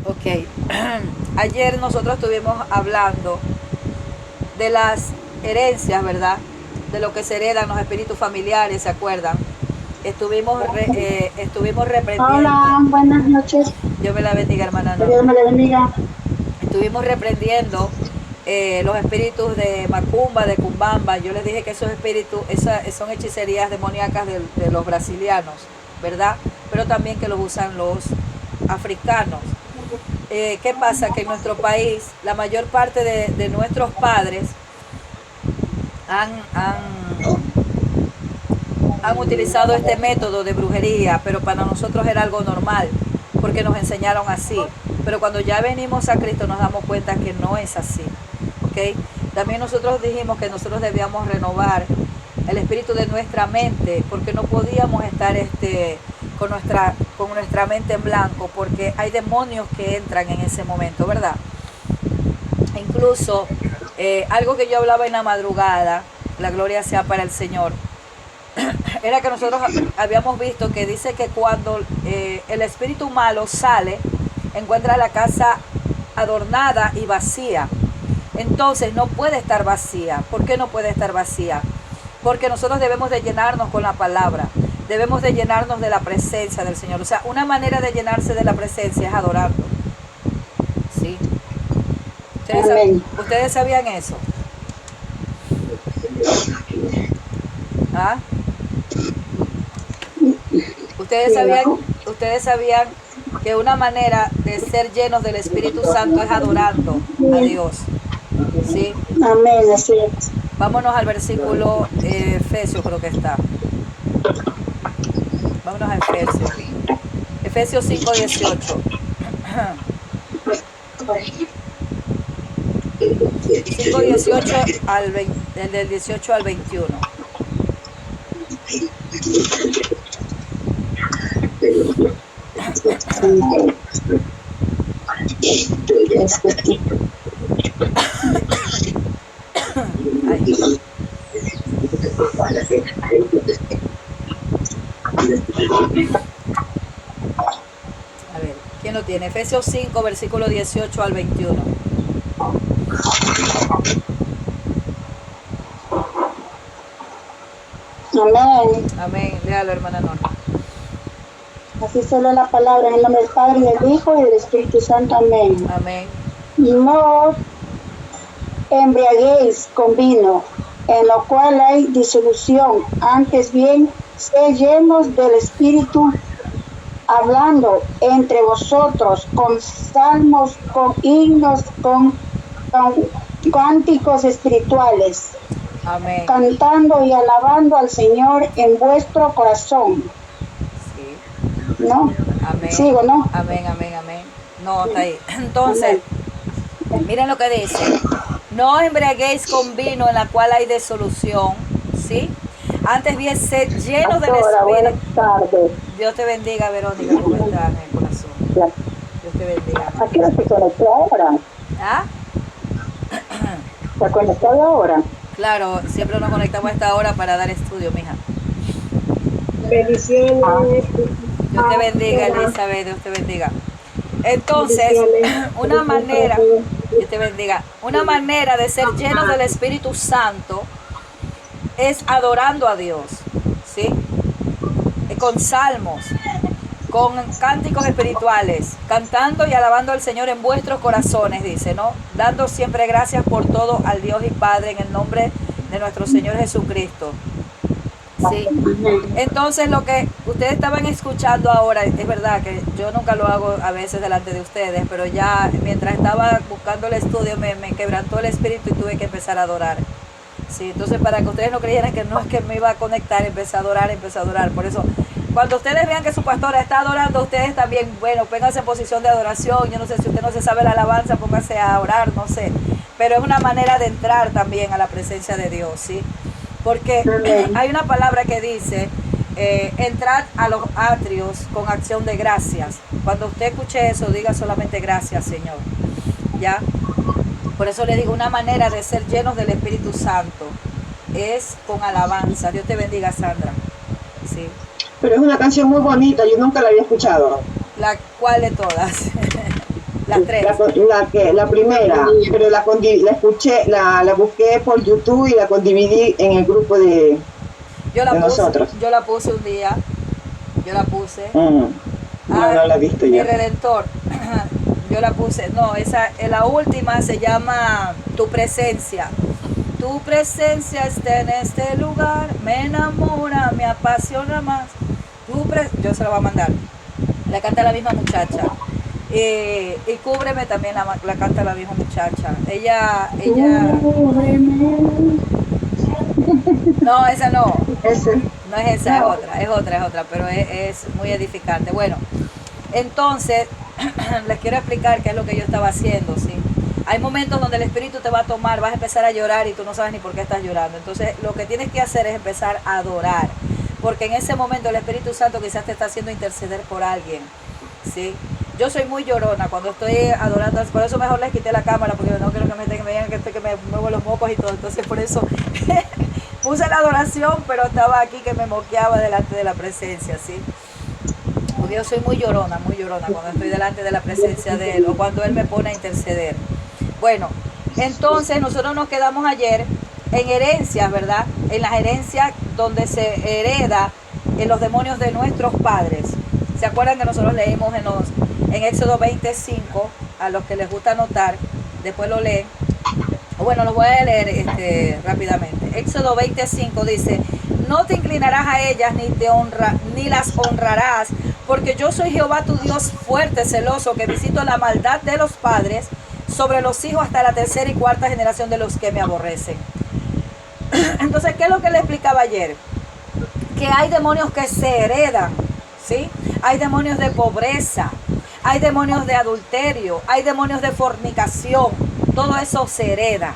Ok. Ayer nosotros estuvimos hablando de las herencias, ¿verdad? De lo que se heredan los espíritus familiares, ¿se acuerdan? Estuvimos reprendiendo. Hola, buenas noches. Dios me la bendiga, hermana Que Dios Norma. me le bendiga. Estuvimos reprendiendo los espíritus de Macumba, de Cumbamba. Yo les dije que esos espíritus, son hechicerías demoníacas de los brasilianos, ¿verdad? Pero también que los usan los africanos. ¿Qué pasa? Que en nuestro país la mayor parte de nuestros padres han, han, han utilizado este método de brujería, pero para nosotros era algo normal, porque nos enseñaron así. Pero cuando ya venimos a Cristo nos damos cuenta que no es así. ¿Okay? También nosotros dijimos que nosotros debíamos renovar el espíritu de nuestra mente, porque no podíamos estar con nuestra mente en blanco, porque hay demonios que entran en ese momento, ¿verdad? E incluso algo que yo hablaba en la madrugada, la gloria sea para el Señor, era que nosotros habíamos visto que dice que cuando el espíritu malo sale, encuentra la casa adornada y vacía. Entonces no puede estar vacía. ¿Por qué no puede estar vacía? Porque nosotros debemos de llenarnos con la palabra, debemos de llenarnos de la presencia del Señor. O sea, una manera de llenarse de la presencia es adorando. ¿Sí? ¿Ustedes sabían eso? ¿Ah? Ustedes sabían que una manera de ser llenos del Espíritu Santo es adorando a Dios. ¿Sí? Amén, así es. Vámonos al versículo Efesios, creo que está. Vámonos a Efesios. Efesios 5:18. 5:18 al 20, del 18 al 21. Ay. A ver, ¿quién lo tiene? Efesios 5, versículo 18 al 21. Amén. Amén. Léalo, hermana Norma. Así solo la palabra en el nombre del Padre, del Hijo y del Espíritu Santo. Amén. Amén. No os embriaguéis con vino, en lo cual hay disolución, antes bien, sed llenos del Espíritu, hablando entre vosotros con salmos, con himnos, con cánticos espirituales, Amén. cantando y alabando al Señor en vuestro corazón. Sí. ¿No? Amén. ¿Sigo, no? Amén, amén, amén. No, está ahí. Entonces, miren lo que dice. No os embriaguéis con vino en la cual hay disolución, ¿sí? Antes bien, sed llenos del Espíritu. Buenas tardes. Dios te bendiga, Verónica, ¿cómo estás en el corazón? Dios te bendiga. ¿A qué hora se conectó ahora? ¿Ah? ¿Se conectó ahora? Claro, siempre nos conectamos a esta hora para dar estudio, mija. Bendiciones. Dios te bendiga, Elizabeth, Dios te bendiga. Entonces, una manera, Dios te bendiga, una manera de ser llenos del Espíritu Santo es adorando a Dios, ¿sí? Con salmos, con cánticos espirituales, cantando y alabando al Señor en vuestros corazones, dice, ¿no? Dando siempre gracias por todo al Dios y Padre en el nombre de nuestro Señor Jesucristo. Sí. Entonces lo que ustedes estaban escuchando ahora, es verdad que yo nunca lo hago a veces delante de ustedes, pero ya mientras estaba buscando el estudio me quebrantó el espíritu y tuve que empezar a adorar. Sí, entonces para que ustedes no creyeran que no es que me iba a conectar, empecé a adorar. Por eso, cuando ustedes vean que su pastora está adorando, ustedes también, bueno, pónganse en posición de adoración. Yo no sé si usted no se sabe la alabanza, pónganse a orar, no sé. Pero es una manera de entrar también a la presencia de Dios, ¿sí? Porque hay una palabra que dice, entrad a los atrios con acción de gracias. Cuando usted escuche eso, diga solamente gracias, Señor. ¿Ya? Por eso le digo, una manera de ser llenos del Espíritu Santo es con alabanza. Dios te bendiga, Sandra. Sí. Pero es una canción muy bonita, yo nunca la había escuchado. ¿Cuál de todas? Las tres. La primera, pero la escuché, la busqué por YouTube y la condividí en el grupo de nosotros. Yo la puse un día. Yo la puse. No la he visto yo. El Redentor. Yo la puse. No, esa, la última se llama Tu Presencia. Tu presencia está en este lugar, me enamora, me apasiona más. Yo se la voy a mandar. La canta la misma muchacha. Y Cúbreme también la canta la misma muchacha. Ella. No, esa no. No es esa, no. es otra, pero es muy edificante. Bueno, entonces les quiero explicar qué es lo que yo estaba haciendo, ¿sí? Hay momentos donde el Espíritu te va a tomar, vas a empezar a llorar y tú no sabes ni por qué estás llorando. Entonces lo que tienes que hacer es empezar a adorar, porque en ese momento el Espíritu Santo quizás te está haciendo interceder por alguien, ¿sí? Yo soy muy llorona cuando estoy adorando, por eso mejor les quité la cámara, porque no quiero que me digan que me muevo los mocos y todo. Entonces por eso puse la adoración, pero estaba aquí que me moqueaba delante de la presencia, ¿sí? Porque yo soy muy llorona cuando estoy delante de la presencia de Él o cuando Él me pone a interceder. Bueno, entonces nosotros nos quedamos ayer en herencias, ¿verdad? En las herencias donde se hereda en los demonios de nuestros padres. ¿Se acuerdan que nosotros leímos en Éxodo 25? A los que les gusta anotar, después lo leen. Bueno, lo voy a leer rápidamente. Éxodo 25 dice: no te inclinarás a ellas ni las honrarás, porque yo soy Jehová tu Dios fuerte, celoso, que visito la maldad de los padres sobre los hijos hasta la tercera y cuarta generación de los que me aborrecen. Entonces, ¿qué es lo que le explicaba ayer? Que hay demonios que se heredan, ¿sí? Hay demonios de pobreza, hay demonios de adulterio, hay demonios de fornicación, todo eso se hereda,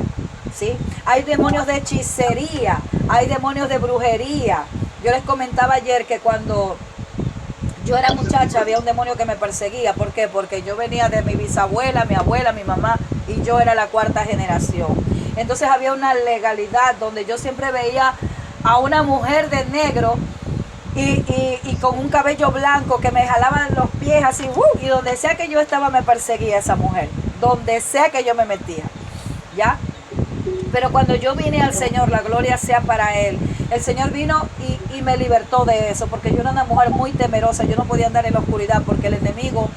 ¿sí? Hay demonios de hechicería, hay demonios de brujería. Yo les comentaba ayer que cuando yo era muchacha había un demonio que me perseguía. ¿Por qué? Porque yo venía de mi bisabuela, mi abuela, mi mamá, y yo era la cuarta generación. Entonces había una legalidad donde yo siempre veía a una mujer de negro y con un cabello blanco que me jalaban los pies así, y donde sea que yo estaba me perseguía esa mujer, donde sea que yo me metía, ¿ya? Pero cuando yo vine al Señor, la gloria sea para Él, el Señor vino y me libertó de eso, porque yo era una mujer muy temerosa, yo no podía andar en la oscuridad porque el enemigo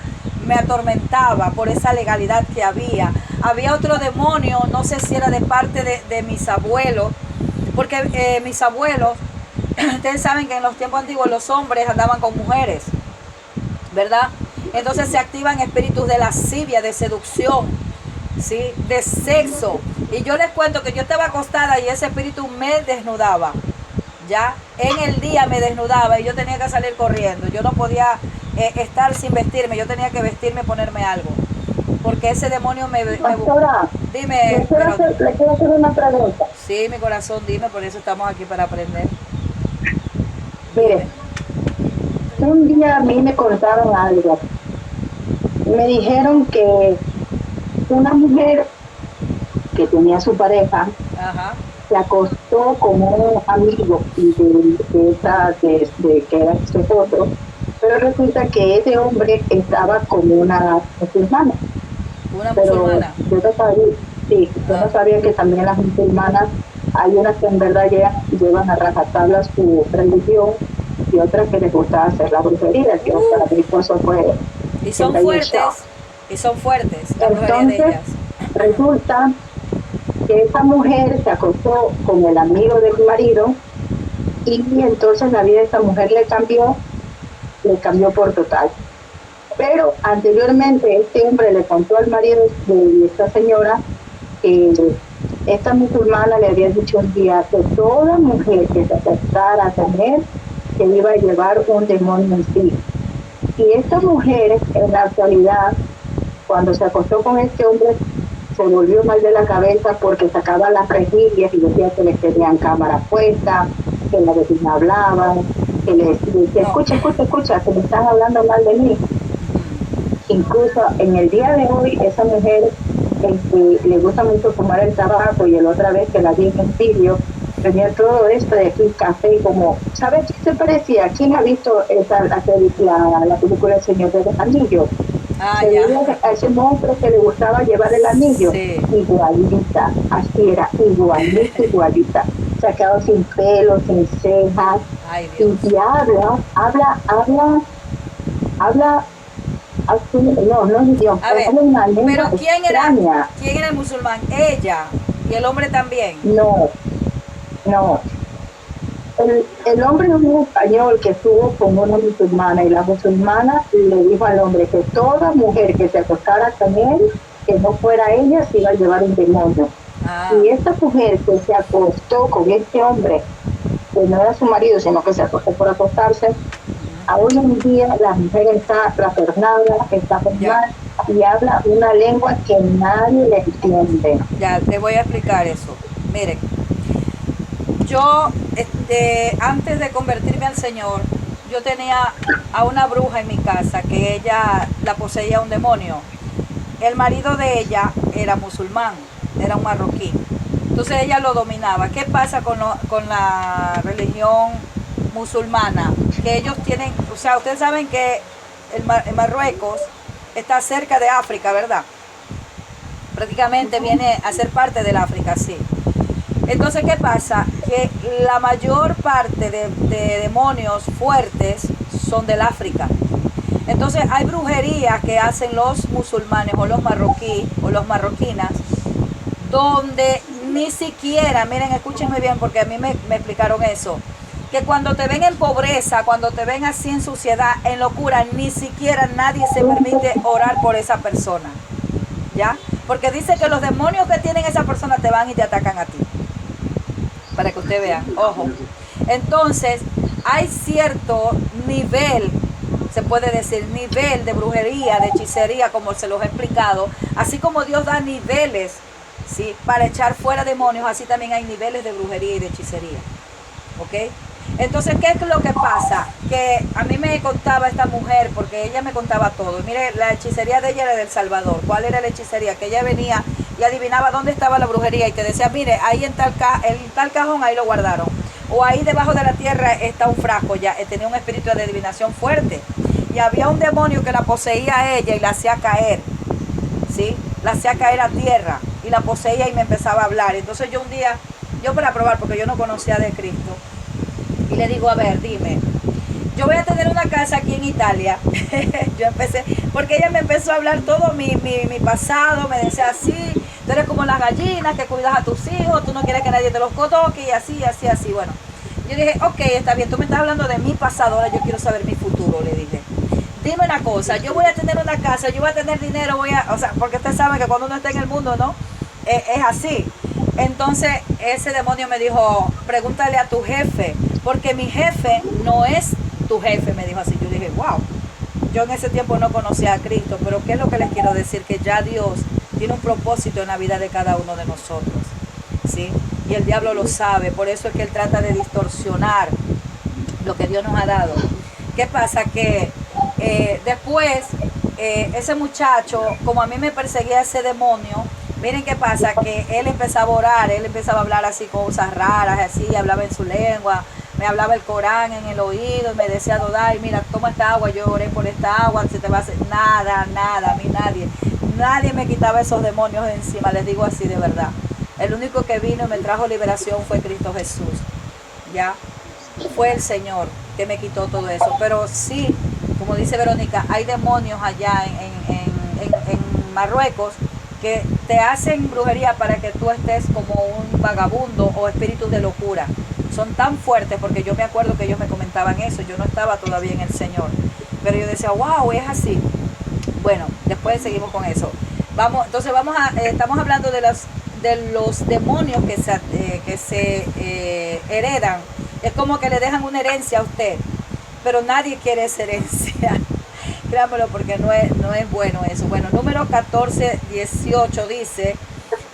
me atormentaba por esa legalidad que había. Había otro demonio, no sé si era de parte de mis abuelos, porque mis abuelos, ustedes saben que en los tiempos antiguos los hombres andaban con mujeres, ¿verdad? Entonces se activan espíritus de lascivia, de seducción, ¿sí? De sexo. Y yo les cuento que yo estaba acostada y ese espíritu me desnudaba, ¿ya? En el día me desnudaba y yo tenía que salir corriendo. Yo no podía estar sin vestirme, yo tenía que vestirme y ponerme algo, porque ese demonio me Pastora, dime. le quiero hacer una pregunta. Sí, mi corazón, dime, por eso estamos aquí, para aprender. Mire, un día a mí me contaron algo. Me dijeron que una mujer que tenía su pareja, Ajá, se acostó con un amigo de que era su esposo, pero resulta que ese hombre estaba con una musulmana. una Pero musulmana. yo no sabía, sí, yo no sabía que también las musulmanas, hay unas que en verdad llevan a rajatabla su religión y otras que les gusta hacer la brujería, que para mi esposo fue... Y son fuertes, la brujería de Entonces, ellas. resulta que esa mujer se acostó con el amigo del marido y entonces la vida de esa mujer le cambió por total. Pero anteriormente este hombre le contó al marido de esta señora que esta musulmana le había dicho un día que toda mujer que se aceptara a tener se iba a llevar un demonio en sí. Y esta mujer en la actualidad, cuando se acostó con este hombre, se volvió mal de la cabeza porque sacaba las rejillas y decía que le tenían cámara puesta, que la vecina hablaba, que le decía, escucha, que me están hablando mal de mí. Incluso en el día de hoy, esa mujer le gusta mucho fumar el tabaco y la otra vez que la vi en el vídeo, tenía todo esto de aquí, café, como, ¿sabes qué se parecía? ¿Quién ha visto la película El Señor de los Anillos? Ah, Se ya. veía a ese monstruo que le gustaba llevar el anillo, Sí. igualita, así era, igualita, igualita. Sacado sin pelo, sin cejas, Ay, Dios. y habla, así, no es idioma, A ver, habla una pero lengua extraña. ¿quién era el musulmán? Ella. Y el hombre también. No. El hombre es un español que estuvo con una musulmana y la musulmana le dijo al hombre que toda mujer que se acostara con él, que no fuera ella, se iba a llevar un demonio. Ah. Y esta mujer que se acostó con este hombre, que no era su marido, sino que se acostó por acostarse, hoy en día la mujer está trastornada, está mal y habla una lengua que nadie le entiende. Ya, te voy a explicar eso. Miren, yo antes de convertirme al Señor, yo tenía a una bruja en mi casa que ella la poseía un demonio. El marido de ella era musulmán, era un marroquí. Entonces ella lo dominaba. ¿Qué pasa con la religión musulmana? Que ellos tienen, o sea, ustedes saben que el Marruecos está cerca de África, ¿verdad? Prácticamente viene a ser parte del África, sí. Entonces, ¿qué pasa? Que la mayor parte de demonios fuertes son del África. Entonces, hay brujería que hacen los musulmanes o los marroquíes o los marroquinas, donde ni siquiera, miren, escúchenme bien porque a mí me explicaron eso, que cuando te ven en pobreza, cuando te ven así en suciedad, en locura, ni siquiera nadie se permite orar por esa persona, ¿ya? Porque dice que los demonios que tienen esa persona te van y te atacan a ti. Para que usted vea, ojo. Entonces, hay cierto nivel, se puede decir, nivel de brujería, de hechicería, como se los he explicado. Así como Dios da niveles, ¿sí?, para echar fuera demonios, así también hay niveles de brujería y de hechicería. ¿Ok? Entonces, ¿qué es lo que pasa? Que a mí me contaba esta mujer, porque ella me contaba todo. Y mire, la hechicería de ella era del Salvador. ¿Cuál era la hechicería? Que ella venía y adivinaba dónde estaba la brujería y te decía, mire, ahí en tal cajón, ahí lo guardaron. O ahí debajo de la tierra está un frasco, ya tenía un espíritu de adivinación fuerte. Y había un demonio que la poseía a ella y la hacía caer, ¿sí? La hacía caer a tierra y la poseía y me empezaba a hablar. Entonces yo un día, yo para probar, porque yo no conocía de Cristo, y le digo, a ver, dime, yo voy a tener una casa aquí en Italia. Yo empecé, porque ella me empezó a hablar todo mi pasado, me decía así, tú eres como las gallinas que cuidas a tus hijos, tú no quieres que nadie te los toque, y así. Bueno, yo dije, ok, está bien, tú me estás hablando de mi pasado, ahora yo quiero saber mi futuro, le dije. Dime una cosa, yo voy a tener una casa, yo voy a tener dinero, o sea, porque ustedes saben que cuando uno está en el mundo, ¿no? Es así. Entonces ese demonio me dijo, pregúntale a tu jefe, porque mi jefe no es tu jefe, me dijo así. Yo dije, wow, yo en ese tiempo no conocía a Cristo, pero ¿qué es lo que les quiero decir? Que ya Dios tiene un propósito en la vida de cada uno de nosotros, ¿sí? Y el diablo lo sabe, por eso es que él trata de distorsionar lo que Dios nos ha dado. ¿Qué pasa? Que después ese muchacho, como a mí me perseguía ese demonio, miren qué pasa, que él empezaba a orar, él empezaba a hablar así cosas raras, así, hablaba en su lengua, me hablaba el Corán en el oído, y me decía, Dodai, mira, toma esta agua, yo oré por esta agua, se te va a hacer nada, a mí nadie me quitaba esos demonios de encima, les digo así de verdad. El único que vino y me trajo liberación fue Cristo Jesús, ¿ya? Fue el Señor que me quitó todo eso, pero sí, como dice Verónica, hay demonios allá en Marruecos que te hacen brujería para que tú estés como un vagabundo o espíritus de locura. Son tan fuertes, porque yo me acuerdo que ellos me comentaban eso, yo no estaba todavía en el Señor, pero yo decía, wow, es así. Bueno, después seguimos con eso. Entonces estamos hablando de los demonios que se heredan. Es como que le dejan una herencia a usted, pero nadie quiere esa herencia. Créanmelo, porque no es bueno eso. Bueno, número 14, 18 dice,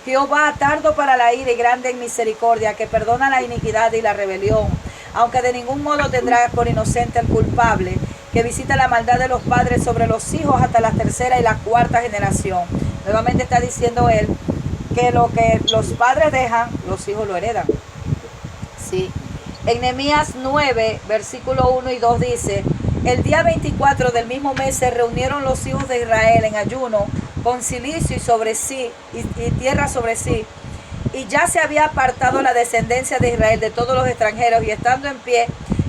Jehová tardo para la ira y grande en misericordia, que perdona la iniquidad y la rebelión, aunque de ningún modo tendrá por inocente al culpable, que visita la maldad de los padres sobre los hijos hasta la tercera y la cuarta generación. Nuevamente está diciendo él que lo que los padres dejan, los hijos lo heredan. Sí. En Nehemías 9, versículo 1 y 2 dice, El día 24 del mismo mes se reunieron los hijos de Israel en ayuno, con cilicio y tierra sobre sí. Y ya se había apartado la descendencia de Israel de todos los extranjeros, y estando en pie,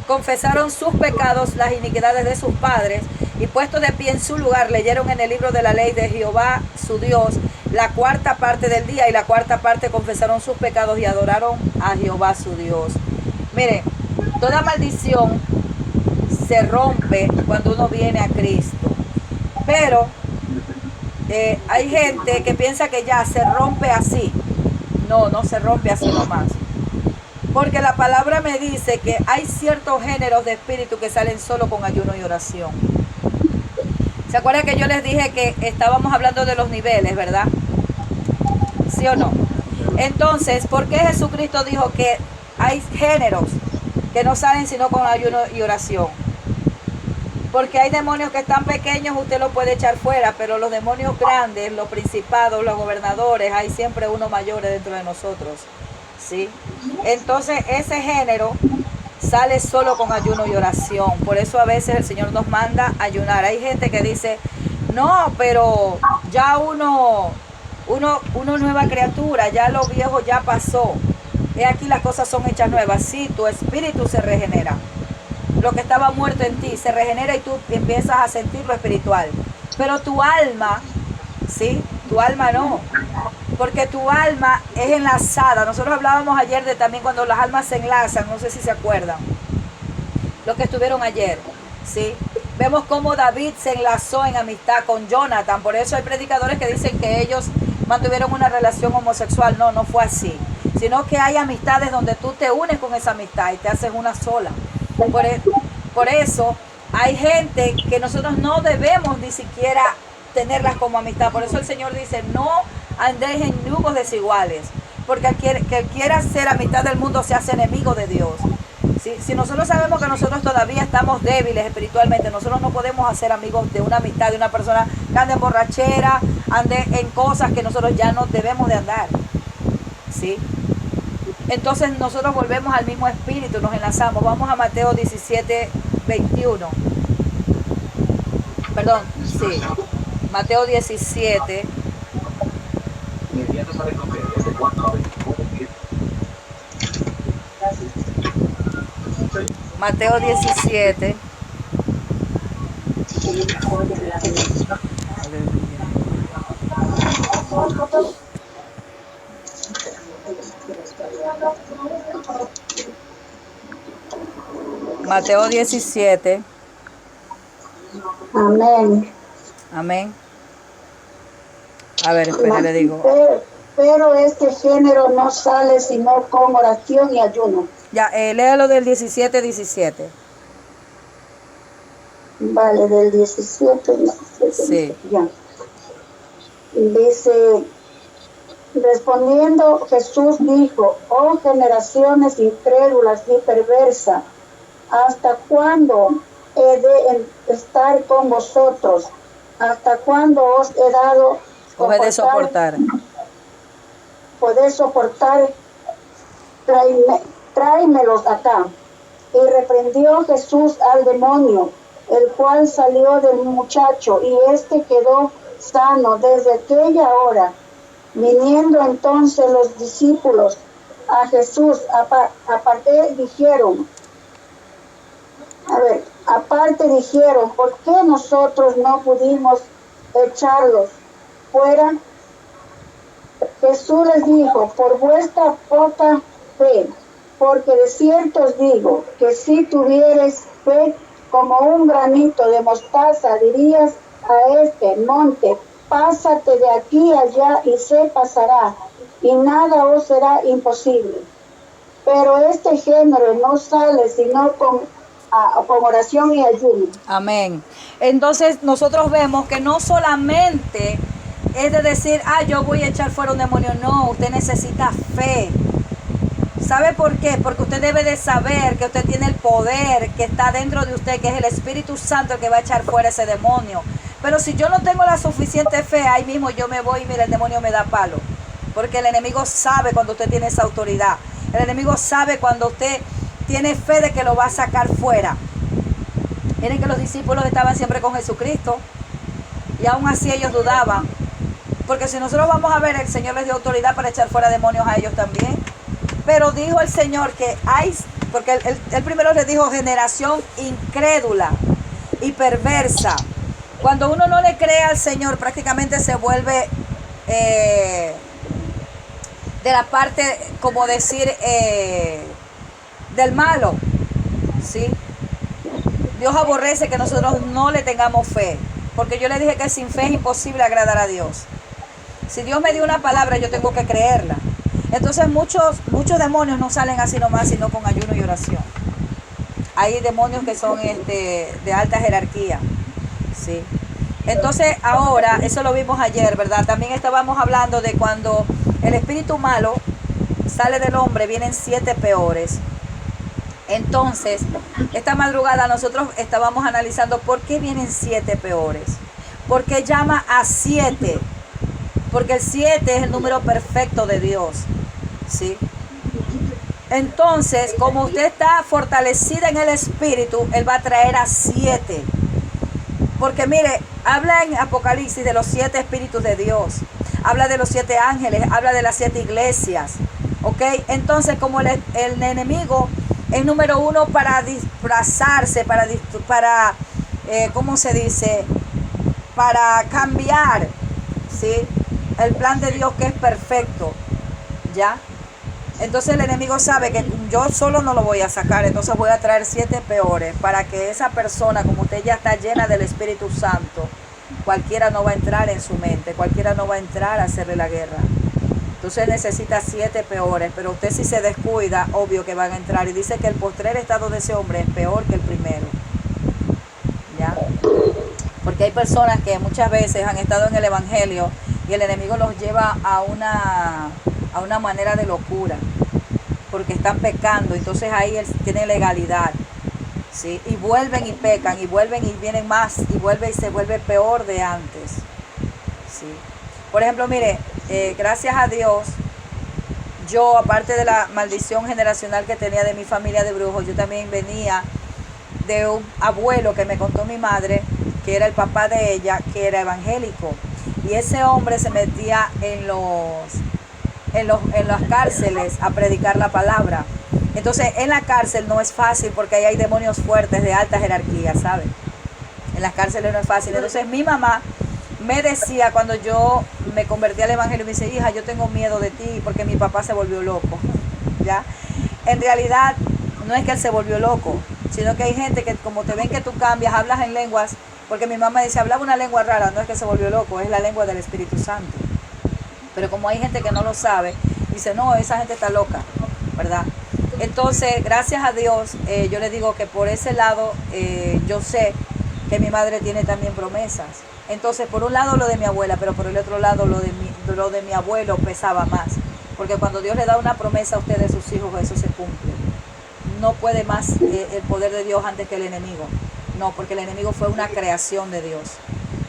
confesaron sus pecados, las iniquidades de sus padres, y puestos de pie en su lugar, leyeron en el libro de la ley de Jehová su Dios la cuarta parte del día, y la cuarta parte confesaron sus pecados y adoraron a Jehová su Dios. Mire, toda maldición se rompe cuando uno viene a Cristo, pero hay gente que piensa que ya se rompe así. No se rompe así nomás, porque la palabra me dice que hay ciertos géneros de espíritu que salen solo con ayuno y oración. ¿Se acuerdan que yo les dije que estábamos hablando de los niveles, verdad? ¿Sí o no? Entonces, ¿por qué Jesucristo dijo que hay géneros que no salen sino con ayuno y oración? Porque hay demonios que están pequeños, usted los puede echar fuera, pero los demonios grandes, los principados, los gobernadores, hay siempre uno mayor dentro de nosotros, ¿sí? Entonces ese género sale solo con ayuno y oración. Por eso a veces el Señor nos manda ayunar. Hay gente que dice, no, pero ya uno nueva criatura, ya lo viejo ya pasó. He aquí las cosas son hechas nuevas. Sí, tu espíritu se regenera. Lo que estaba muerto en ti se regenera y tú empiezas a sentir lo espiritual. Pero tu alma, ¿sí? Tu alma no. Porque tu alma es enlazada. Nosotros hablábamos ayer de también cuando las almas se enlazan, no sé si se acuerdan. Los que estuvieron ayer, ¿sí? Vemos cómo David se enlazó en amistad con Jonathan. Por eso hay predicadores que dicen que ellos mantuvieron una relación homosexual. No fue así. Sino que hay amistades donde tú te unes con esa amistad y te haces una sola. Por eso hay gente que nosotros no debemos ni siquiera tenerlas como amistad. Por eso el Señor dice, no andéis en yugos desiguales, porque el que quiera ser amistad del mundo se hace enemigo de Dios. Si nosotros sabemos que nosotros todavía estamos débiles espiritualmente, nosotros no podemos hacer amigos de una amistad, de una persona que ande en borrachera, ande en cosas que nosotros ya no debemos de andar, ¿sí? Entonces nosotros volvemos al mismo espíritu, nos enlazamos. Vamos a Mateo 17, 21. Perdón, sí. Mateo 17. Mateo 17. Mateo 17. Amén. Amén. A ver, espera, le digo. Pero este género no sale sino con oración y ayuno. Ya, léalo del 17. Vale, del 17. Sí. Ya. Dice, respondiendo Jesús dijo, oh generaciones incrédulas y perversas, ¿hasta cuándo he de estar con vosotros? ¿Hasta cuándo os he dado soportar? Podéis soportar, tráemelos acá. Y reprendió Jesús al demonio, el cual salió del muchacho, y éste quedó sano desde aquella hora. Viniendo entonces los discípulos a Jesús, aparte dijeron, ¿por qué nosotros no pudimos echarlos fuera? Jesús les dijo, por vuestra poca fe, porque de cierto os digo, que si tuvieres fe como un granito de mostaza, dirías a este monte, pásate de aquí allá y se pasará, y nada os será imposible. Pero este género no sale sino con oración y ayuno. Amén. Entonces nosotros vemos que no solamente es de decir, yo voy a echar fuera un demonio. No, usted necesita fe. ¿Sabe por qué? Porque usted debe de saber que usted tiene el poder que está dentro de usted, que es el Espíritu Santo el que va a echar fuera ese demonio. Pero si yo no tengo la suficiente fe, ahí mismo yo me voy y mira, el demonio me da palo. Porque el enemigo sabe cuando usted tiene esa autoridad. El enemigo sabe cuando usted tiene fe de que lo va a sacar fuera. Miren que los discípulos estaban siempre con Jesucristo y aún así ellos dudaban. Porque si nosotros vamos a ver, el Señor les dio autoridad para echar fuera demonios a ellos también. Pero dijo el Señor que hay, porque él primero les dijo generación incrédula y perversa. Cuando uno no le cree al Señor, prácticamente se vuelve de la parte, como decir, del malo, ¿sí? Dios aborrece que nosotros no le tengamos fe, porque yo le dije que sin fe es imposible agradar a Dios. Si Dios me dio una palabra, yo tengo que creerla. Entonces muchos demonios no salen así nomás, sino con ayuno y oración. Hay demonios que son de alta jerarquía, ¿sí? Entonces ahora, eso lo vimos ayer, ¿verdad? También estábamos hablando de cuando el espíritu malo sale del hombre, vienen 7 peores. Entonces, esta madrugada nosotros estábamos analizando por qué vienen 7 peores. ¿Por qué llama a 7? Porque el 7 es el número perfecto de Dios, ¿sí? Entonces, como usted está fortalecida en el espíritu, Él va a traer a 7. Porque mire, habla en Apocalipsis de los 7 espíritus de Dios. Habla de los 7 ángeles, habla de las 7 iglesias, ¿ok? Entonces, como el enemigo es número 1 para disfrazarse, para ¿cómo se dice? Para cambiar, ¿sí? El plan de Dios que es perfecto, ¿ya? Entonces el enemigo sabe que yo solo no lo voy a sacar, entonces voy a traer 7 peores para que esa persona, como usted ya está llena del Espíritu Santo, cualquiera no va a entrar en su mente, cualquiera no va a entrar a hacerle la guerra. Entonces necesita 7 peores, pero usted si se descuida, obvio que van a entrar. Y dice que el postrer estado de ese hombre es peor que el primero, ¿ya? Porque hay personas que muchas veces han estado en el Evangelio y el enemigo los lleva a una manera de locura, porque están pecando, entonces ahí él tiene legalidad, ¿sí? Y vuelven y pecan, y vuelven y vienen más, y vuelve y se vuelve peor de antes, ¿sí? Por ejemplo, mire, gracias a Dios, yo, aparte de la maldición generacional que tenía de mi familia de brujos, yo también venía de un abuelo que me contó mi madre, que era el papá de ella, que era evangélico. Y ese hombre se metía en las cárceles a predicar la palabra. Entonces, en la cárcel no es fácil porque ahí hay demonios fuertes de alta jerarquía, ¿sabe? En las cárceles no es fácil. Entonces, mi mamá me decía cuando yo me convertí al evangelio, me dice, hija, yo tengo miedo de ti porque mi papá se volvió loco, ¿ya? En realidad, no es que él se volvió loco, sino que hay gente que como te ven que tú cambias, hablas en lenguas, porque mi mamá dice, hablaba una lengua rara, no es que se volvió loco, es la lengua del Espíritu Santo. Pero como hay gente que no lo sabe, dice, no, esa gente está loca, ¿verdad? Entonces, gracias a Dios, yo le digo que por ese lado, yo sé que mi madre tiene también promesas. Entonces, por un lado lo de mi abuela, pero por el otro lado lo de mi abuelo pesaba más. Porque cuando Dios le da una promesa a usted de sus hijos, eso se cumple. No puede más el poder de Dios antes que el enemigo. No, porque el enemigo fue una creación de Dios.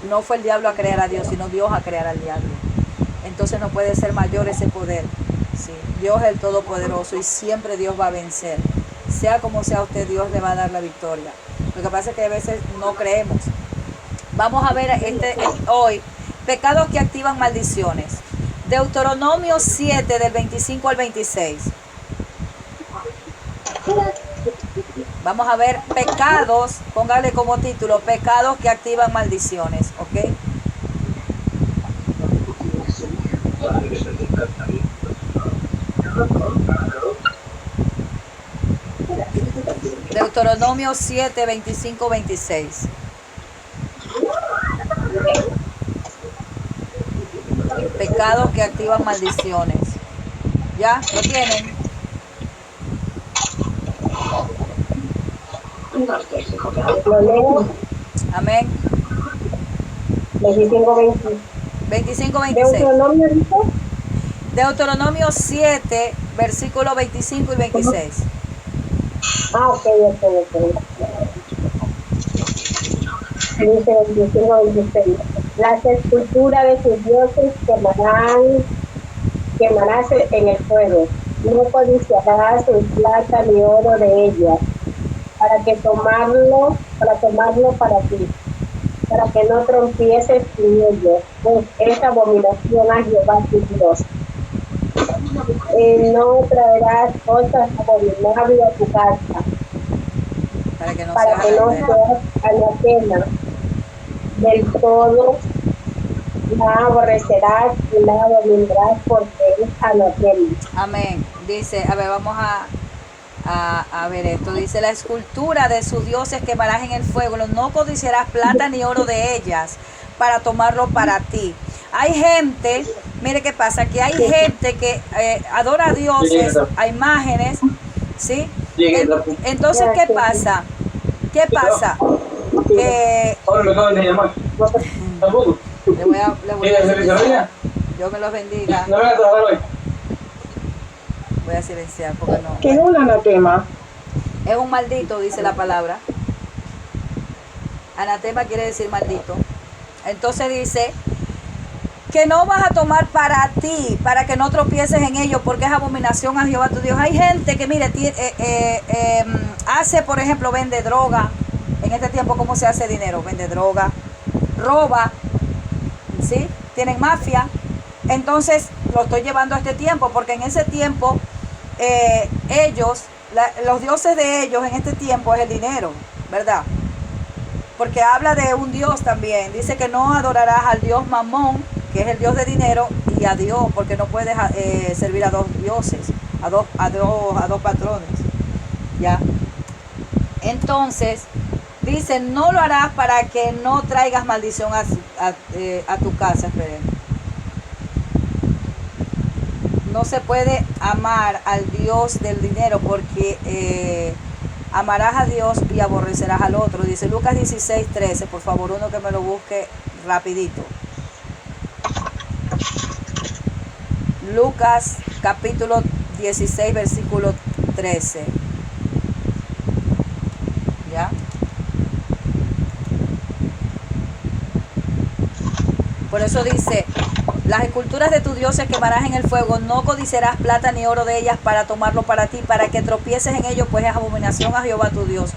No fue el diablo a crear a Dios, sino Dios a crear al diablo. Entonces no puede ser mayor ese poder. ¿Sí? Dios es el Todopoderoso y siempre Dios va a vencer. Sea como sea usted, Dios le va a dar la victoria. Lo que pasa es que a veces no creemos. Vamos a ver hoy pecados que activan maldiciones. Deuteronomio 7 del 25 al 26. Vamos a ver pecados, póngale como título, pecados que activan maldiciones, ¿ok? Deuteronomio 7, 25, 26. Pecados que activan maldiciones. ¿Ya? ¿Lo tienen? Lo leo. Amén. 25, 26. 25, 26. Deuteronomio, ¿dice? Deuteronomio 7, versículos 25 y 26. Ok. Dice 25, 26. Las esculturas de sus dioses quemarás en el fuego. No codiciarás el plata ni oro de ellas, para tomarlo para ti, para que no trompieces en ello, pues es abominación a Jehová tu Dios. No traerás cosas abominables a tu casa, para que no seas anatema. Del todo la aborrecerás y la abominarás porque es anatema. Amén. Dice, a ver, vamos a ver esto. Dice, la escultura de sus dioses quemarás en el fuego, no codiciarás plata ni oro de ellas para tomarlo para ti. Hay gente, mire qué pasa, que hay gente que adora a dioses, a imágenes, ¿sí? Entonces, ¿qué pasa? ¿Qué pasa? Que le voy a silenciar. Dios me los bendiga. Voy a silenciar porque no. ¿Qué es un anatema? Es un maldito, dice la palabra. Anatema quiere decir maldito. Entonces dice que no vas a tomar para ti, para que no tropieces en ello, porque es abominación a Jehová tu Dios. Hay gente que, mire, hace, por ejemplo, vende droga. En este tiempo, ¿cómo se hace dinero? Vende droga, roba, ¿sí? Tienen mafia. Entonces, lo estoy llevando a este tiempo, porque en ese tiempo, ellos, los dioses de ellos en este tiempo es el dinero, ¿verdad? Porque habla de un Dios también. Dice que no adorarás al Dios Mamón, que es el Dios de dinero, y a Dios, porque no puedes servir a dos dioses, a dos patrones. ¿Ya? Entonces, dice, no lo harás para que no traigas maldición a tu casa. Esperen. No se puede amar al Dios del dinero porque amarás a Dios y aborrecerás al otro. Dice Lucas 16:13, por favor, uno que me lo busque rapidito. Lucas capítulo 16, versículo 13. ¿Ya? Por eso dice, las esculturas de tus dioses quemarás en el fuego, no codiciarás plata ni oro de ellas para tomarlo para ti, para que tropieces en ello, pues es abominación a Jehová tu Dios.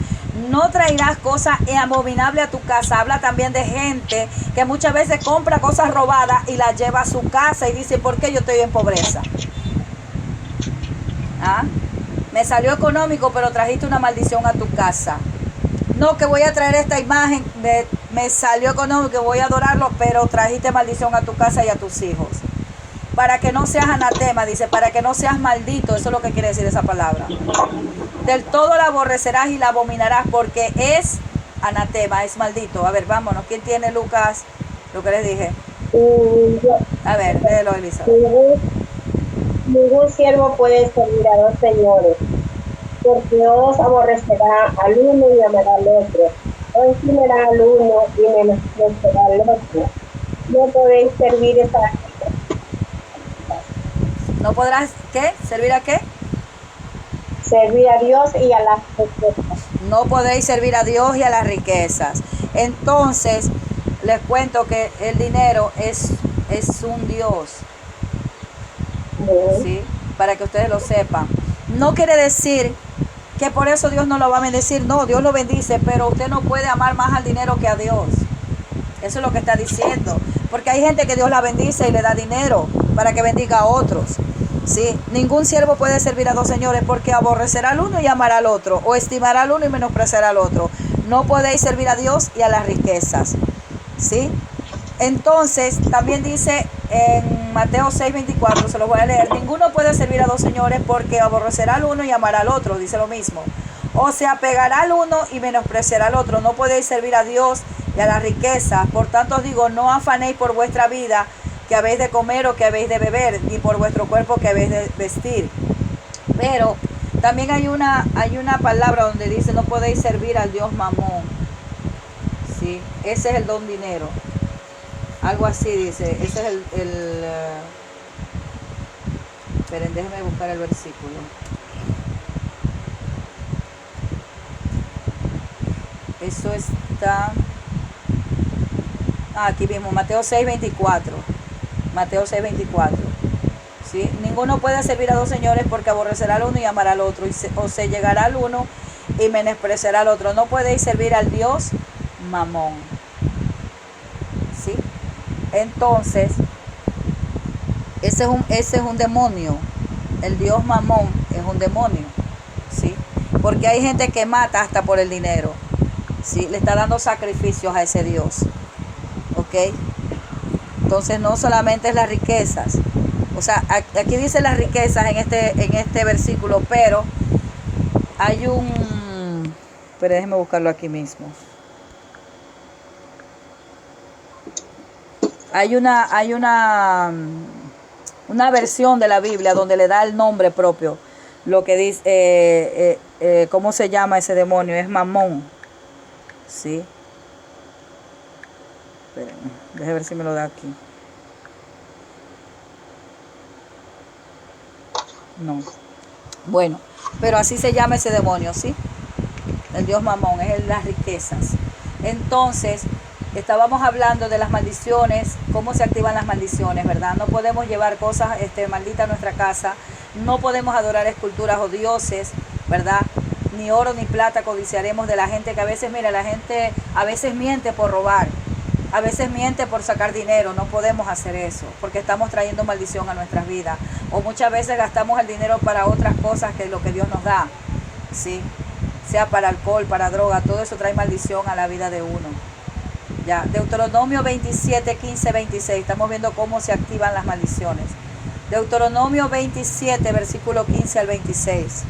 No traerás cosas abominables a tu casa. Habla también de gente que muchas veces compra cosas robadas y las lleva a su casa y dice, ¿por qué yo estoy en pobreza? ¿Ah? Me salió económico, pero trajiste una maldición a tu casa. No, que voy a traer esta imagen, me salió económico, voy a adorarlo, pero trajiste maldición a tu casa y a tus hijos. Para que no seas anatema, dice, para que no seas maldito, eso es lo que quiere decir esa palabra. Del todo la aborrecerás y la abominarás, porque es anatema, es maldito. A ver, vámonos, ¿quién tiene Lucas? Lo que les dije. A ver, léelo, Elizabeth. Ningún siervo puede servir a dos señores, porque os aborrecerá al uno y amará al otro, o estimará al uno y menospreciará al otro. No podéis servir esa. ¿No podrás qué? ¿Servir a qué? Servir a Dios y a las riquezas. No podéis servir a Dios y a las riquezas. Entonces, les cuento que el dinero es un Dios. ¿Sí? Para que ustedes lo sepan. No quiere decir que por eso Dios no lo va a bendecir. No, Dios lo bendice, pero usted no puede amar más al dinero que a Dios. Eso es lo que está diciendo. Porque hay gente que Dios la bendice y le da dinero para que bendiga a otros. ¿Sí? Ningún siervo puede servir a dos señores, porque aborrecerá al uno y amará al otro, o estimará al uno y menospreciará al otro. No podéis servir a Dios y a las riquezas. ¿Sí? Entonces, también dice en Mateo 6:24, se los voy a leer, ninguno puede servir a dos señores, porque aborrecerá al uno y amará al otro, dice lo mismo. O se apegará al uno y menospreciará al otro. No podéis servir a Dios y a las riquezas. Por tanto os digo, no afanéis por vuestra vida, que habéis de comer o que habéis de beber, ni por vuestro cuerpo que habéis de vestir. Pero también hay una palabra donde dice, no podéis servir al Dios Mamón. ¿Sí? Ese es el don dinero. Algo así dice. Ese es esperen, déjenme buscar el versículo. Eso está aquí mismo, Mateo 6:24. Mateo 6:24. ¿Sí? Ninguno puede servir a dos señores, porque aborrecerá al uno y amará al otro, o se llegará al uno y menospreciará al otro. No podéis servir al Dios Mamón. ¿Sí? Entonces, ese es un demonio. El Dios Mamón es un demonio. ¿Sí? Porque hay gente que mata hasta por el dinero. ¿Sí? Le está dando sacrificios a ese Dios. ¿Ok? Entonces no solamente es las riquezas. O sea, aquí dice las riquezas en este versículo, pero hay pero déjeme buscarlo aquí mismo. Hay una versión de la Biblia donde le da el nombre propio. Lo que dice, ¿cómo se llama ese demonio? Es Mamón. ¿Sí? Espérenme, déjeme ver si me lo da aquí. No. Bueno, pero así se llama ese demonio, ¿sí? El Dios Mamón, es las riquezas. Entonces, estábamos hablando de las maldiciones, cómo se activan las maldiciones, ¿verdad? No podemos llevar cosas malditas a nuestra casa, no podemos adorar esculturas o dioses, ¿verdad? Ni oro ni plata codiciaremos de la gente, que a veces, mira, la gente a veces miente por robar, a veces miente por sacar dinero. No podemos hacer eso, porque estamos trayendo maldición a nuestras vidas. O muchas veces gastamos el dinero para otras cosas que lo que Dios nos da, ¿sí? Sea para alcohol, para droga, todo eso trae maldición a la vida de uno. Ya, Deuteronomio 27, 15, 26, estamos viendo cómo se activan las maldiciones. Deuteronomio 27, versículo 15 al 26.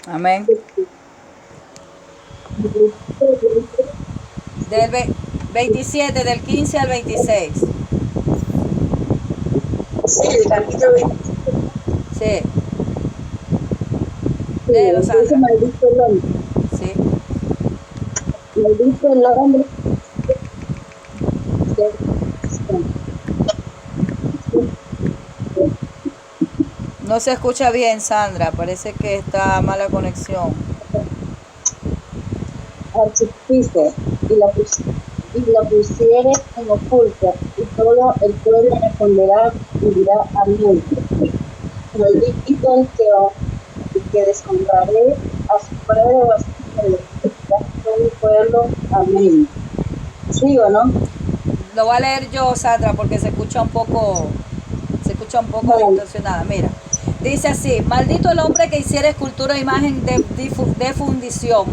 Amén. Del 27, del 15 al 26. Sí, el capítulo 27. Sí. Dice, maldito el hombre. Sí. Maldito el hombre. No se escucha bien, Sandra. Parece que está mala conexión. Artifice y la pusiere en oculto, y todo el pueblo responderá y dirá amén. Maldito el que deshonraré a su padre o a su madre, todo el pueblo, amén. ¿Sí o no? Lo voy a leer yo, Sandra, porque se escucha un poco distorsionada. Mira, dice así: maldito el hombre que hiciera escultura o imagen de fundición,